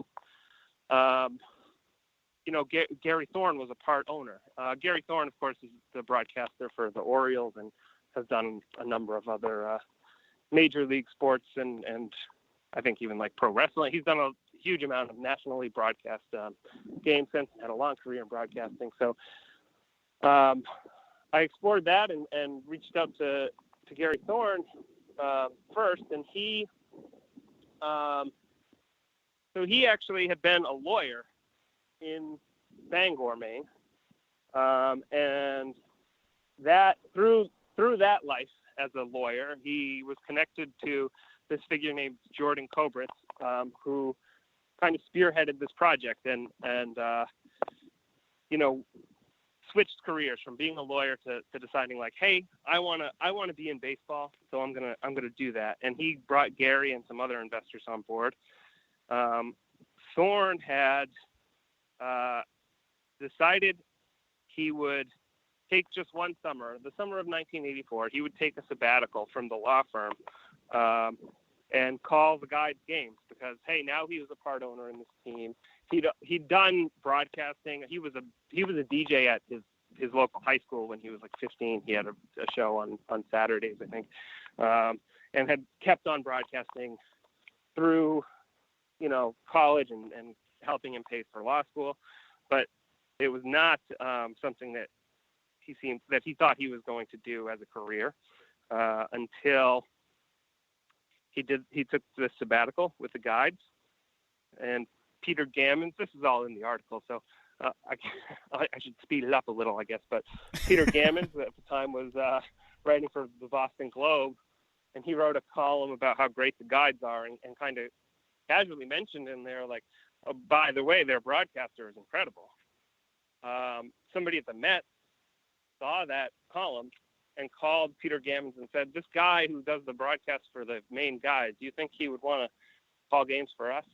you know, Gary Thorne was a part owner. Gary Thorne, of course, is the broadcaster for the Orioles and has done a number of other major league sports and I think even like pro wrestling. He's done a huge amount of nationally broadcast games since, had a long career in broadcasting. So I explored that and reached out to Gary Thorne first, and he actually had been a lawyer in Bangor, Maine, and that through that life as a lawyer, he was connected to this figure named Jordan Kobritz, who kind of spearheaded this project and you know, switched careers from being a lawyer to deciding like, hey, I want to be in baseball, so I'm gonna do that. And he brought Gary and some other investors on board. Thorne had decided he would take just one summer, the summer of 1984. He would take a sabbatical from the law firm and call the Guides games because, hey, now he was a part owner in this team. He'd done broadcasting. He was a DJ at his his local high school when he was like 15. He had a show on Saturdays, I think, and had kept on broadcasting through, college and helping him pay for law school. But it was not something that he thought he was going to do as a career until he took the sabbatical with the Guides. And Peter Gammons, this is all in the article, so I should speed it up a little, I guess. But Peter Gammons at the time was writing for the Boston Globe, and he wrote a column about how great the Guides are, and kind of casually mentioned in there, like, oh, by the way, their broadcaster is incredible. Somebody at the Met saw that column and called Peter Gammons and said, this guy who does the broadcast for the Maine Guides, do you think he would want to call games for us?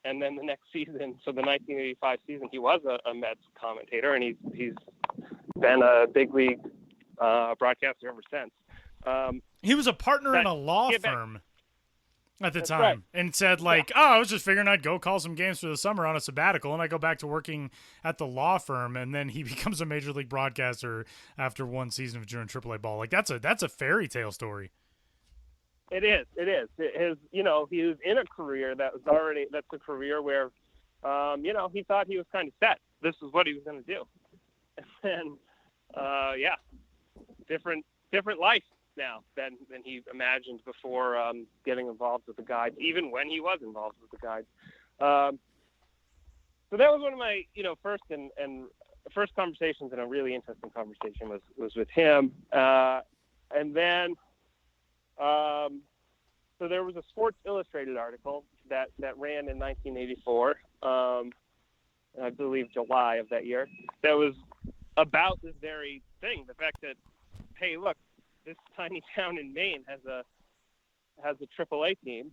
And then the next season, so the 1985 season, he was a Mets commentator, and he's been a big league broadcaster ever since. He was a partner in a law firm at the time, right. And said, like, I was just figuring I'd go call some games for the summer on a sabbatical, and I go back to working at the law firm, and then he becomes a major league broadcaster after one season of during Triple-A ball. Like, that's a fairy tale story. It is. He was in a career that's a career where, he thought he was kind of set. This is what he was going to do. And different life now than he imagined before getting involved with the Guides, even when he was involved with the Guides. So that was one of my, first conversations, and a really interesting conversation was with him. And then, so there was a Sports Illustrated article that ran in 1984, I believe July of that year, that was about this very thing, the fact that, hey, look, this tiny town in Maine has a Triple-A team,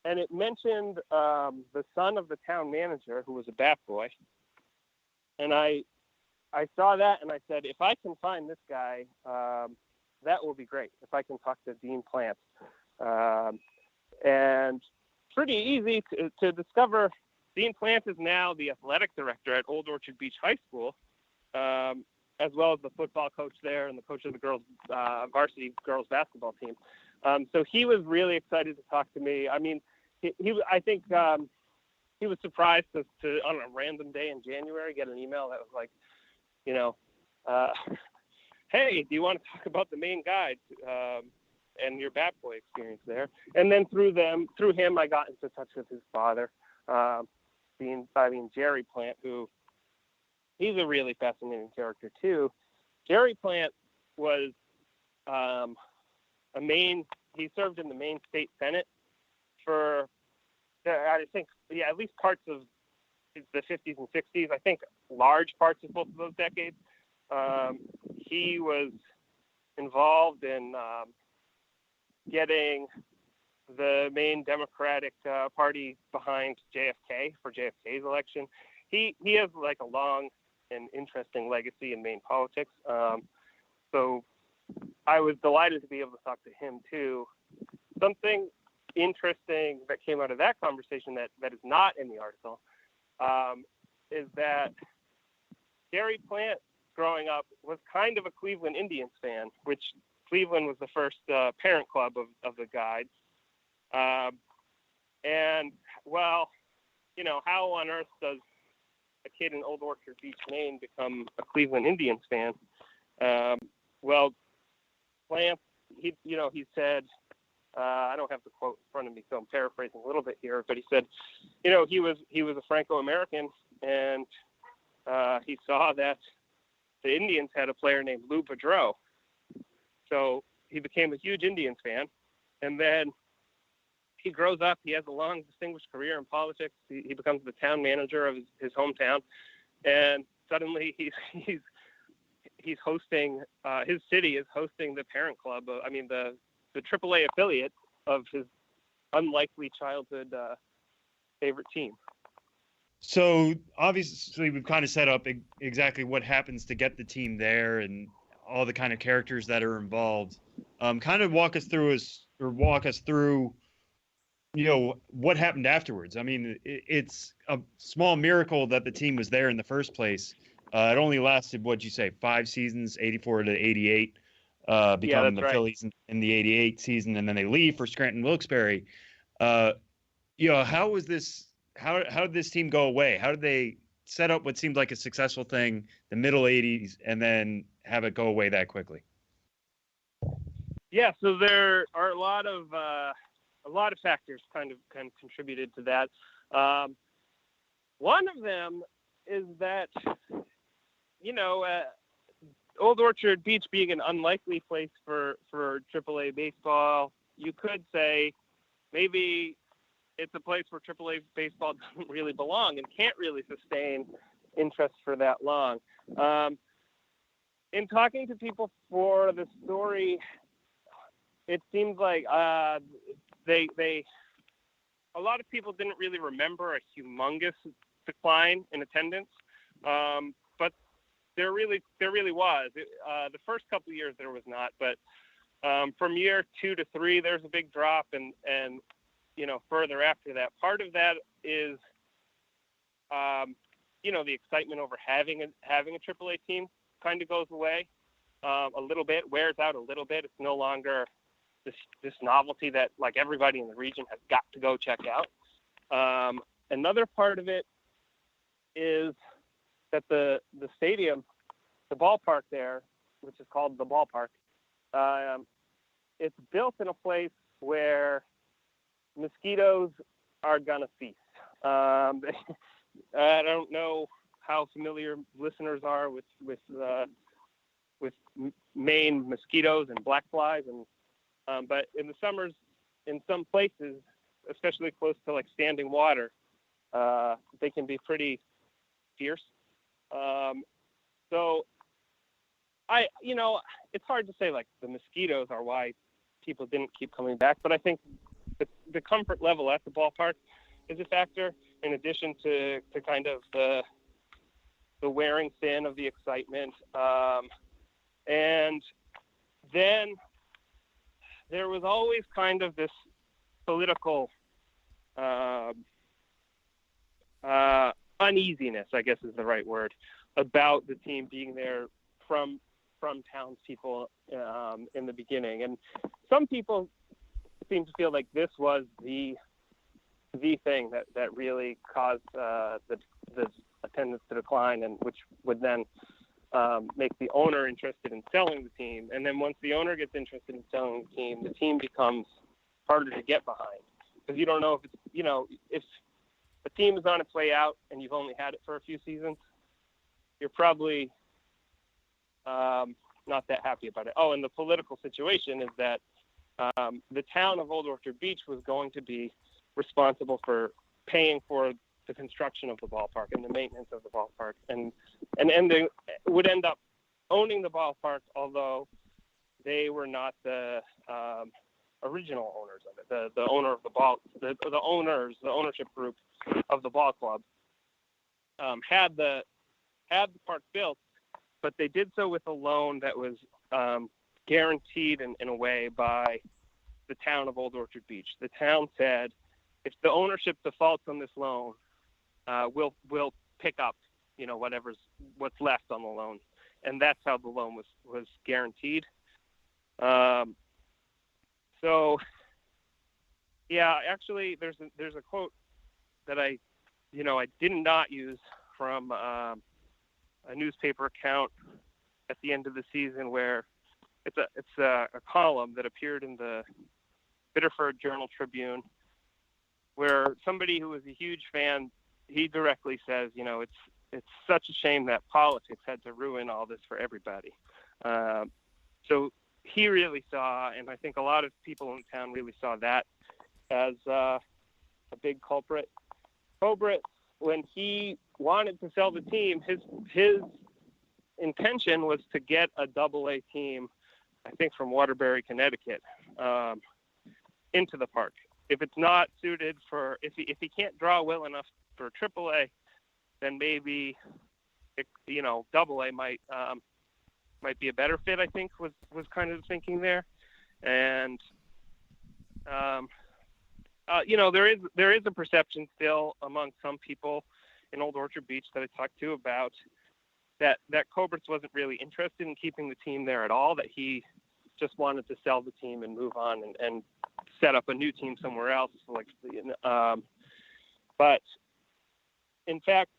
and it mentioned the son of the town manager, who was a bat boy, and I saw that, and I said, if I can find this guy, that will be great. If I can talk to Dean Plant. And pretty easy to discover. Dean Plant is now the athletic director at Old Orchard Beach High School, as well as the football coach there and the coach of the girls varsity girls basketball team. So he was really excited to talk to me. I mean, I think he was surprised to on a random day in January get an email that was like, hey, do you want to talk about the Maine Guides and your bat boy experience there? And then through him, I got into touch with his father, Jerry Plant, who he's a really fascinating character too. Jerry Plant was he served in the Maine State Senate for, I think, at least parts of the 50s and 60s. I think large parts of both of those decades. He was involved in getting the Maine Democratic Party behind JFK for JFK's election. He has like a long and interesting legacy in Maine politics. So I was delighted to be able to talk to him too. Something interesting that came out of that conversation that is not in the article is that Gary Plant, growing up, was kind of a Cleveland Indians fan, which Cleveland was the first parent club of the Guides. And, well, how on earth does a kid in Old Orchard Beach, Maine, become a Cleveland Indians fan? Well, Plant, he said, I don't have the quote in front of me, so I'm paraphrasing a little bit here, but he said, he was a Franco-American, and he saw that the Indians had a player named Lou Boudreau. So he became a huge Indians fan, and then he grows up. He has a long, distinguished career in politics. He becomes the town manager of his hometown, and suddenly he's hosting. His city is hosting the parent club. The Triple-A affiliate of his unlikely childhood favorite team. So obviously we've kind of set up exactly what happens to get the team there and all the kind of characters that are involved. Kind of walk us through what happened afterwards. I mean, it's a small miracle that the team was there in the first place. It only lasted, what'd you say, 5 seasons, 84 to 88, become the right. Phillies in the 88 season, and then they leave for Scranton Wilkes-Barre. How was this? How did this team go away? How did they set up what seemed like a successful thing, the middle 80s, and then have it go away that quickly? Yeah, so there are a lot of factors kind of contributed to that. One of them is that, Old Orchard Beach being an unlikely place for Triple-A baseball, you could say maybe it's a place where Triple-A baseball doesn't really belong and can't really sustain interest for that long. In talking to people for the story, it seems like a lot of people didn't really remember a humongous decline in attendance, but there really was. The first couple of years there was not, but from year 2 to 3 there's a big drop, and further after that. Part of that is the excitement over having a Triple-A team kind of goes away a little bit, wears out a little bit. It's no longer this novelty that like everybody in the region has got to go check out. Another part of it is that the stadium, the ballpark there, which is called the ballpark, it's built in a place where mosquitoes are gonna feast. I don't know how familiar listeners are with Maine mosquitoes and black flies, but in the summers, in some places, especially close to like standing water, they can be pretty fierce. So it's hard to say like the mosquitoes are why people didn't keep coming back, but I think the comfort level at the ballpark is a factor, in addition to kind of the wearing thin of the excitement. And then there was always kind of this political uneasiness, I guess is the right word, about the team being there from townspeople in the beginning. And some people seem to feel like this was the thing that really caused the attendance to decline, and which would then make the owner interested in selling the team. And then once the owner gets interested in selling the team becomes harder to get behind, because you don't know if the team is on its way out and you've only had it for a few seasons, you're probably not that happy about it. Oh, and the political situation is that the town of Old Orchard Beach was going to be responsible for paying for the construction of the ballpark and the maintenance of the ballpark, and they would end up owning the ballpark, although they were not the original owners of it. The owner of the ownership group of the ball club had the park built, but they did so with a loan that was guaranteed in a way by the town of Old Orchard Beach. The town said, if the ownership defaults on this loan, we'll pick up, what's left on the loan, and that's how the loan was guaranteed. So, yeah, actually, there's a quote that I did not use from a newspaper account at the end of the season, where it's a column that appeared in the Biddeford Journal-Tribune, where somebody who was a huge fan, he directly says, it's such a shame that politics had to ruin all this for everybody. So he really saw, and I think a lot of people in town really saw that as a big culprit. Hobart, when he wanted to sell the team, his intention was to get a Double-A team, I think from Waterbury, Connecticut, into the park. If it's not suited if he can't draw well enough for Triple-A, then maybe Double-A might be a better fit, I think was kind of the thinking there. And there is a perception still among some people in Old Orchard Beach that I talked to about that Koberts wasn't really interested in keeping the team there at all, that he just wanted to sell the team and move on and set up a new team somewhere else. But in fact,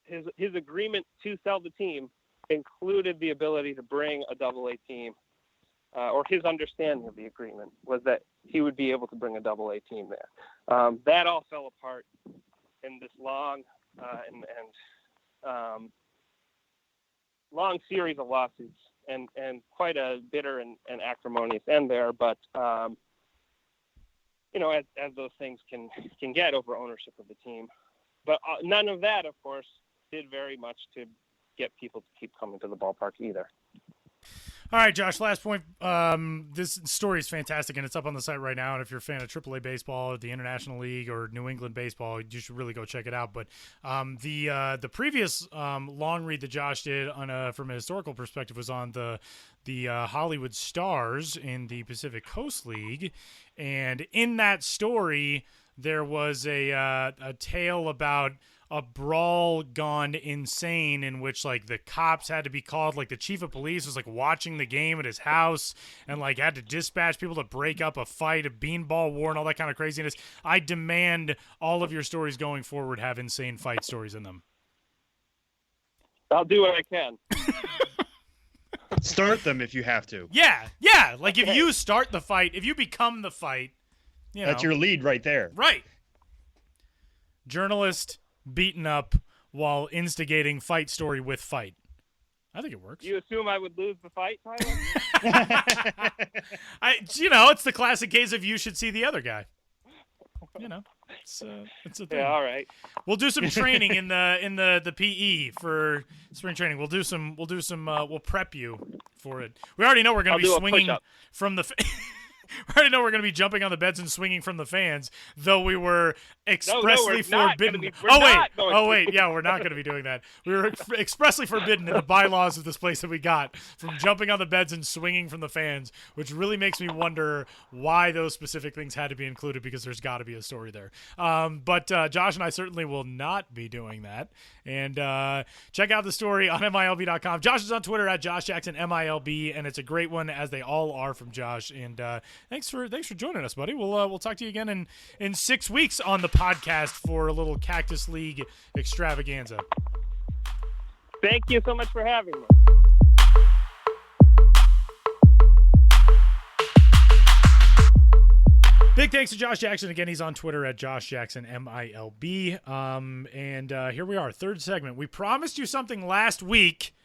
his agreement to sell the team included the ability to bring a AA team, or his understanding of the agreement was that he would be able to bring a AA team there. That all fell apart in this long long series of lawsuits and quite a bitter and acrimonious end there. But as those things can get over ownership of the team. But none of that, of course, did very much to get people to keep coming to the ballpark either. All right, Josh, last point. This story is fantastic, and it's up on the site right now. And if you're a fan of Triple-A baseball, or the International League, or New England baseball, you should really go check it out. But the previous long read that Josh did from a historical perspective was on the Hollywood Stars in the Pacific Coast League. And in that story, there was a tale about a brawl gone insane in which like the cops had to be called. Like the chief of police was like watching the game at his house and like had to dispatch people to break up a fight, a beanball war, and all that kind of craziness. I demand all of your stories going forward have insane fight stories in them. I'll do what I can. Start them if you have to. Yeah. Like if you start the fight, if you become the fight, that's your lead right there. Right. Journalist beaten up while instigating fight story with fight. I think it works. You assume I would lose the fight, Tyler? It's the classic case of you should see the other guy. It's a thing. Yeah, all right. We'll do some training in the PE for spring training. We'll prep you for it. We already know we're going to be swinging from the we already know we're going to be jumping on the beds and swinging from the fans, though we were expressly forbidden. Oh, wait. Yeah, we're not going to be doing that. We were expressly forbidden in the bylaws of this place that we got from jumping on the beds and swinging from the fans, which really makes me wonder why those specific things had to be included, because there's got to be a story there. But Josh and I certainly will not be doing that. And check out the story on MILB.com. Josh is on Twitter at JoshJacksonMILB, and it's a great one, as they all are from Josh. And thanks for joining us, buddy. We'll talk to you again in 6 weeks on the podcast for a little Cactus League extravaganza. Thank you so much for having me. Big thanks to Josh Jackson. Again, he's on Twitter at JoshJacksonMILB. And here we are, third segment. We promised you something last week,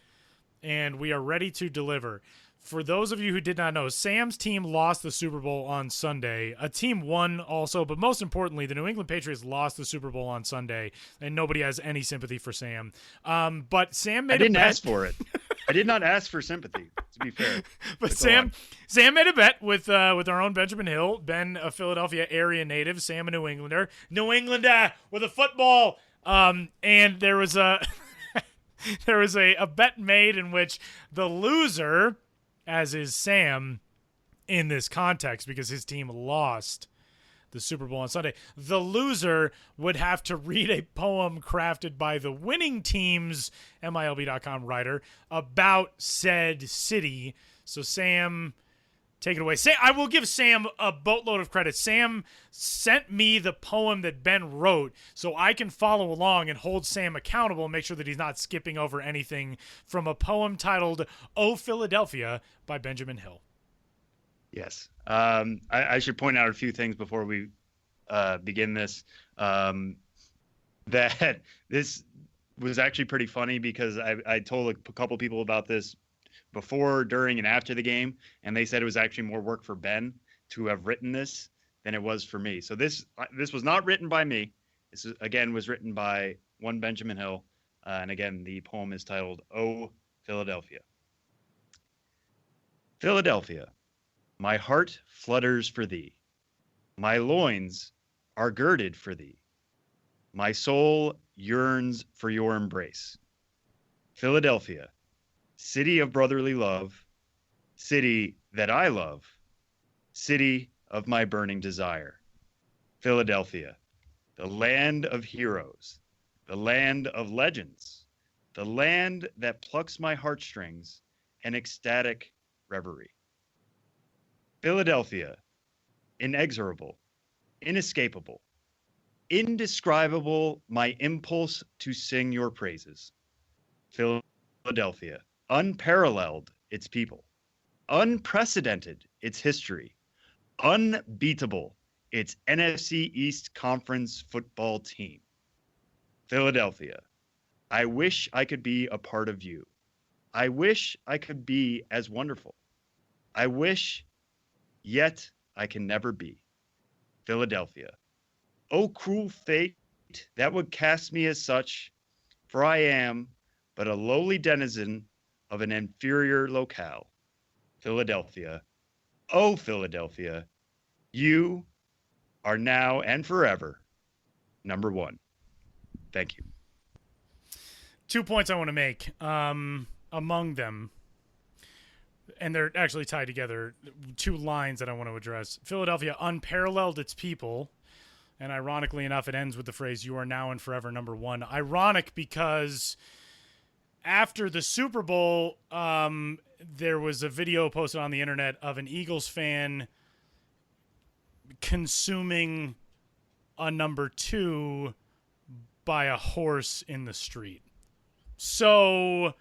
and we are ready to deliver. For those of you who did not know, Sam's team lost the Super Bowl on Sunday. A team won also, but most importantly, the New England Patriots lost the Super Bowl on Sunday, and nobody has any sympathy for Sam. But Sam made a bet. I didn't ask for it. I did not ask for sympathy, to be fair. But Sam made a bet with our own Benjamin Hill. Ben, a Philadelphia area native. Sam, a New Englander. New Englander with a football. And there was a bet made in which the loser, as is Sam in this context because his team lost the Super Bowl on Sunday, the loser would have to read a poem crafted by the winning team's MILB.com writer about said city. So Sam, take it away. I will give Sam a boatload of credit. Sam sent me the poem that Ben wrote so I can follow along and hold Sam accountable and make sure that he's not skipping over anything from a poem titled "Oh Philadelphia" by Benjamin Hill. Yes. I should point out a few things before we begin this. That this was actually pretty funny because I told a couple people about this before, during, and after the game, and they said it was actually more work for Ben to have written this than it was for me. So this was not written by me. This again was written by one Benjamin Hill, and again the poem is titled "Oh Philadelphia." Philadelphia, my heart flutters for thee. My loins are girded for thee. My soul yearns for your embrace. Philadelphia, city of brotherly love, city that I love, city of my burning desire. Philadelphia, the land of heroes, the land of legends, the land that plucks my heartstrings in ecstatic reverie. Philadelphia, inexorable, inescapable, indescribable, my impulse to sing your praises. Philadelphia, unparalleled its people, unprecedented its history, unbeatable its NFC East Conference football team. Philadelphia, I wish I could be a part of you. I wish I could be as wonderful. I wish, yet I can never be. Philadelphia, oh cruel fate that would cast me as such, for I am but a lowly denizen of an inferior locale. Philadelphia, oh Philadelphia, you are now and forever number one. Thank you. 2 points I want to make. Among them, and they're actually tied together, 2 lines that I want to address. Philadelphia unparalleled its people, and ironically enough, it ends with the phrase, you are now and forever number one. Ironic because after the Super Bowl, there was a video posted on the internet of an Eagles fan consuming a number 2 by a horse in the street. So,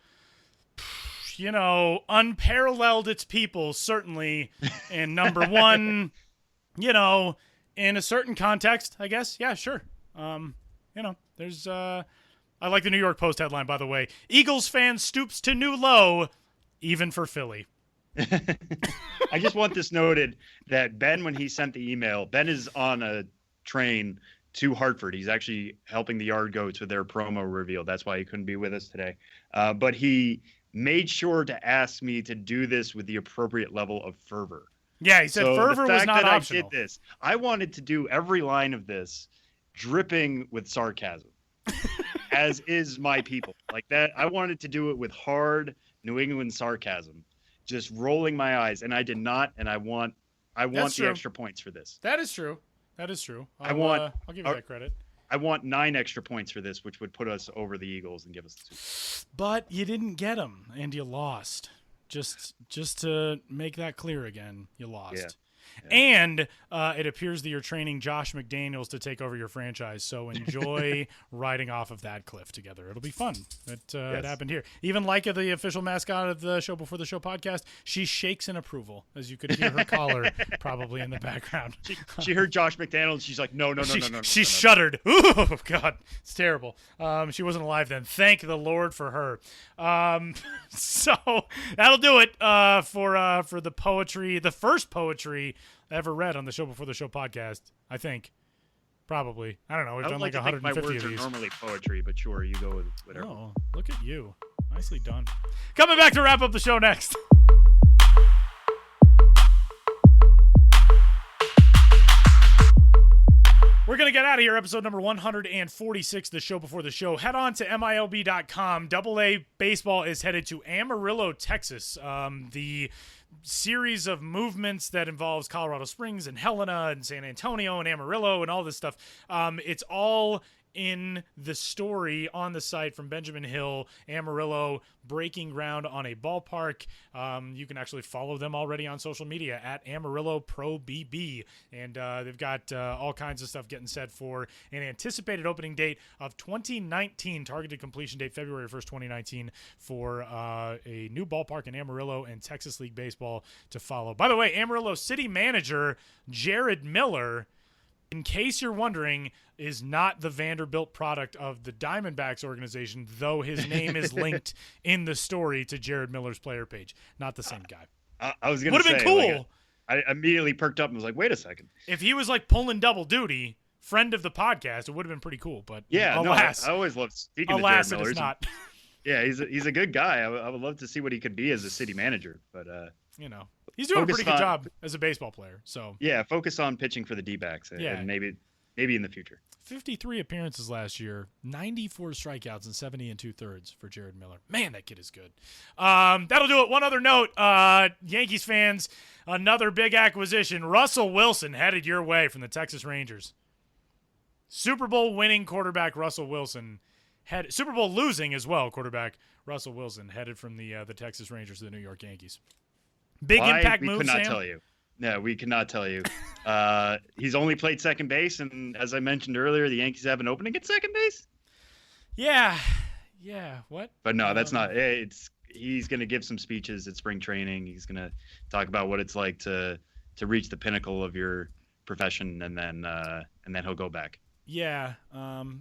unparalleled its people, certainly. And number 1, in a certain context, I guess. Yeah, sure. There's, I like the New York Post headline, by the way. Eagles fan stoops to new low, even for Philly. I just want this noted that Ben, when he sent the email, Ben is on a train to Hartford. He's actually helping the Yard Goats with their promo reveal. That's why he couldn't be with us today. But he made sure to ask me to do this with the appropriate level of fervor. Yeah, he said fervor was not optional. I did this, I wanted to do every line of this dripping with sarcasm, as is my people. Like that, I wanted to do it with hard New England sarcasm, just rolling my eyes, and I did not. And I want the extra points for this. That is true. I'll give you that credit. I want 9 extra points for this, which would put us over the Eagles and give us the Super Bowl. But you didn't get them, and you lost. Just to make that clear again, you lost. Yeah. And it appears that you're training Josh McDaniels to take over your franchise. So enjoy riding off of that cliff together. It'll be fun. It happened here. Even Leica, the official mascot of the Show Before the Show podcast, she shakes in approval, as you could hear her collar probably in the background. She heard Josh McDaniels. She's like, no. She shuddered. Ooh, God, it's terrible. She wasn't alive then. Thank the Lord for her. So that'll do it for the poetry, the first poetry ever read on the Show Before the Show podcast, I think. Probably. I don't know. We've done like 150 my words of these. are normally poetry, but sure, you go with whatever. Oh, look at you. Nicely done. Coming back to wrap up the show next. We're going to get out of here. Episode number 146, the Show Before the Show. Head on to MILB.com. Double-A Baseball is headed to Amarillo, Texas. The series of movements that involves Colorado Springs and Helena and San Antonio and Amarillo and all this stuff. It's all in the story on the site from Benjamin Hill. Amarillo breaking ground on a ballpark. You can actually follow them already on social media at Amarillo Pro BB, and they've got all kinds of stuff getting set for an anticipated opening date of 2019, targeted completion date February 1st, 2019, for a new ballpark in Amarillo and Texas League Baseball to follow. By the way, Amarillo City Manager Jared Miller, in case you're wondering, is not the Vanderbilt product of the Diamondbacks organization, though his name is linked in the story to Jared Miller's player page. Not the same guy. I was going to say. Would have been cool. I immediately perked up and was like, wait a second. If he was like pulling double duty, friend of the podcast, it would have been pretty cool. But yeah, alas, I always love speaking to Jared Miller. It is not. Yeah, he's a good guy. I would love to see what he could be as a city manager, but he's doing a pretty good job as a baseball player. So yeah, focus on pitching for the D-backs, and maybe in the future. 53 appearances last year, 94 strikeouts, and 70 2/3 for Jared Miller. Man, that kid is good. That'll do it. One other note, Yankees fans, another big acquisition. Russell Wilson headed your way from the Texas Rangers. Super Bowl winning quarterback Russell Wilson Super Bowl losing as well, quarterback Russell Wilson headed from the Texas Rangers to the New York Yankees. Big impact move, We could not Sam? tell you. No, we cannot tell you. He's only played second base, and as I mentioned earlier, the Yankees have an opening at second base. Yeah. What? But no, that's not. He's going to give some speeches at spring training. He's going to talk about what it's like to reach the pinnacle of your profession, and then he'll go back. Yeah,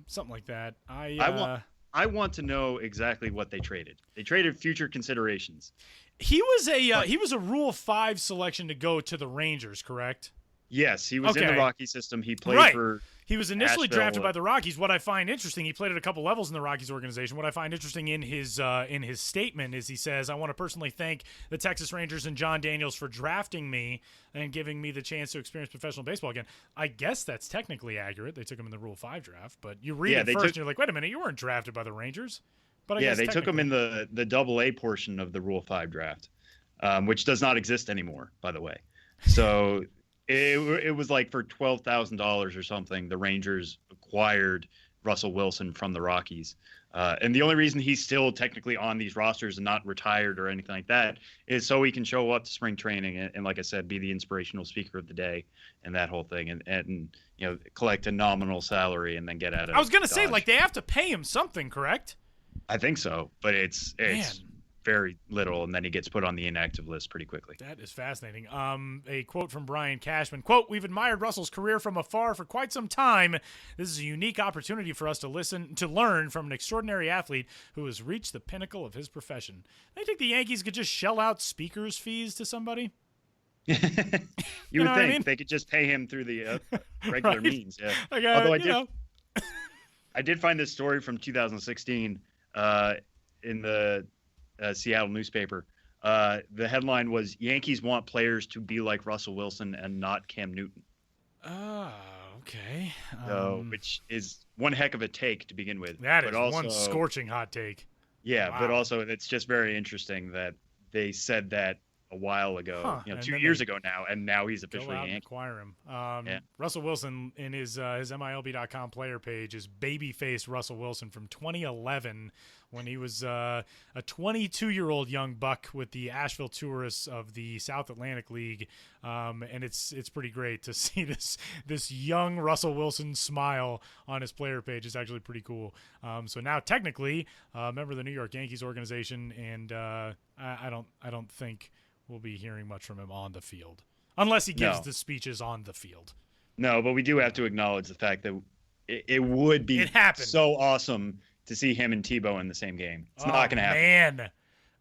something like that. I want to know exactly what they traded. They traded future considerations. He was a Rule 5 selection to go to the Rangers, correct? Yes, he was in the Rocky system. He played Right. for. He was initially Asheville. drafted by the Rockies. What I find interesting, he played at a couple levels in the Rockies organization. What I find interesting in his statement is he says, "I want to personally thank the Texas Rangers and John Daniels for drafting me and giving me the chance to experience professional baseball again." I guess that's technically accurate. They took him in the Rule 5 draft, but you read it first and you're like, "Wait a minute, you weren't drafted by the Rangers." But I guess they took him in the Double-A portion of the Rule 5 draft, which does not exist anymore, by the way. So. It was like for $12,000 or something. The Rangers acquired Russell Wilson from the Rockies, and the only reason he's still technically on these rosters and not retired or anything like that is so he can show up to spring training and like I said, be the inspirational speaker of the day and that whole thing, and collect a nominal salary and then get out of. I was gonna say, Dodge. like, they have to pay him something, correct? I think so, but it's Man. very little, and then he gets put on the inactive list pretty quickly. That is fascinating. A quote from Brian Cashman, quote, "We've admired Russell's career from afar for quite some time. This is a unique opportunity for us to learn from an extraordinary athlete who has reached the pinnacle of his profession." I think the Yankees could just shell out speakers fees to somebody. You know would what I think mean? they could just pay him through the regular Right. means. Yeah. Like, Although I did find this story from 2016 in the Seattle newspaper. The headline was "Yankees want players to be like Russell Wilson and not Cam Newton." Oh, okay. Which is one heck of a take to begin with. That but is also, one scorching hot take. Yeah, Wow. but also it's just very interesting that they said that a while ago, and 2 then years they ago now, and now he's Go officially a out and Yankee. acquire him. Yeah. Russell Wilson in his MILB.com player page is babyface Russell Wilson from 2011 when he was a 22-year-old young buck with the Asheville Tourists of the South Atlantic League, and it's pretty great to see this young Russell Wilson smile on his player page. It's actually pretty cool. So now technically a member of the New York Yankees organization, and I don't think we'll be hearing much from him on the field unless he gives No. the speeches on the field. No, but we do have to acknowledge the fact that it would be It happened. so awesome to see him and Tebow in the same game. It's not going to happen. Man.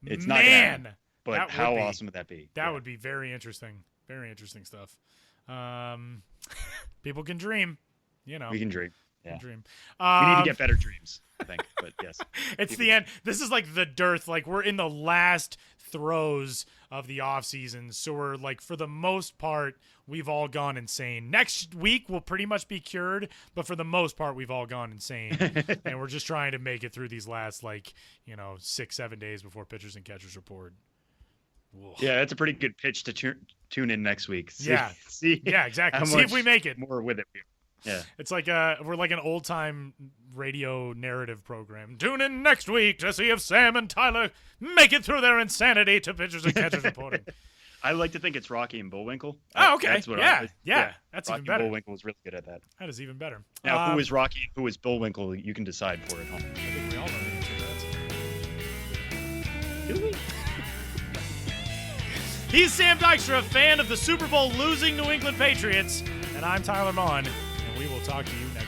It's not gonna happen. that But would how be- awesome would that be? That Yeah. would be very interesting. Very interesting stuff. People can dream, We can dream. Yeah. dream. We need to get better dreams, I think. But yes. It's the end. This is like the dearth. Like, we're in the last throes of the off season. So we're like, for the most part, we've all gone insane. Next week we'll pretty much be cured, but for the most part, we've all gone insane. And we're just trying to make it through these last 6-7 days before pitchers and catchers report. Whoa. Yeah, that's a pretty good pitch to tune in next week. See, Yeah. See Yeah, exactly. how See if much we make it. more with it. Yeah. It's like we're like an old time radio narrative program. Tune in next week to see if Sam and Tyler make it through their insanity to pitchers and catchers reporting. I like to think it's Rocky and Bullwinkle. Oh, okay. That's what Yeah. That's Rocky even better. and Bullwinkle was really good at that. That is even better. Now, who is Rocky and who is Bullwinkle, you can decide for at home. I think we all know the answer to that. Do we? He's Sam Dykstra, a fan of the Super Bowl losing New England Patriots, and I'm Tyler Maughan, and we will talk to you next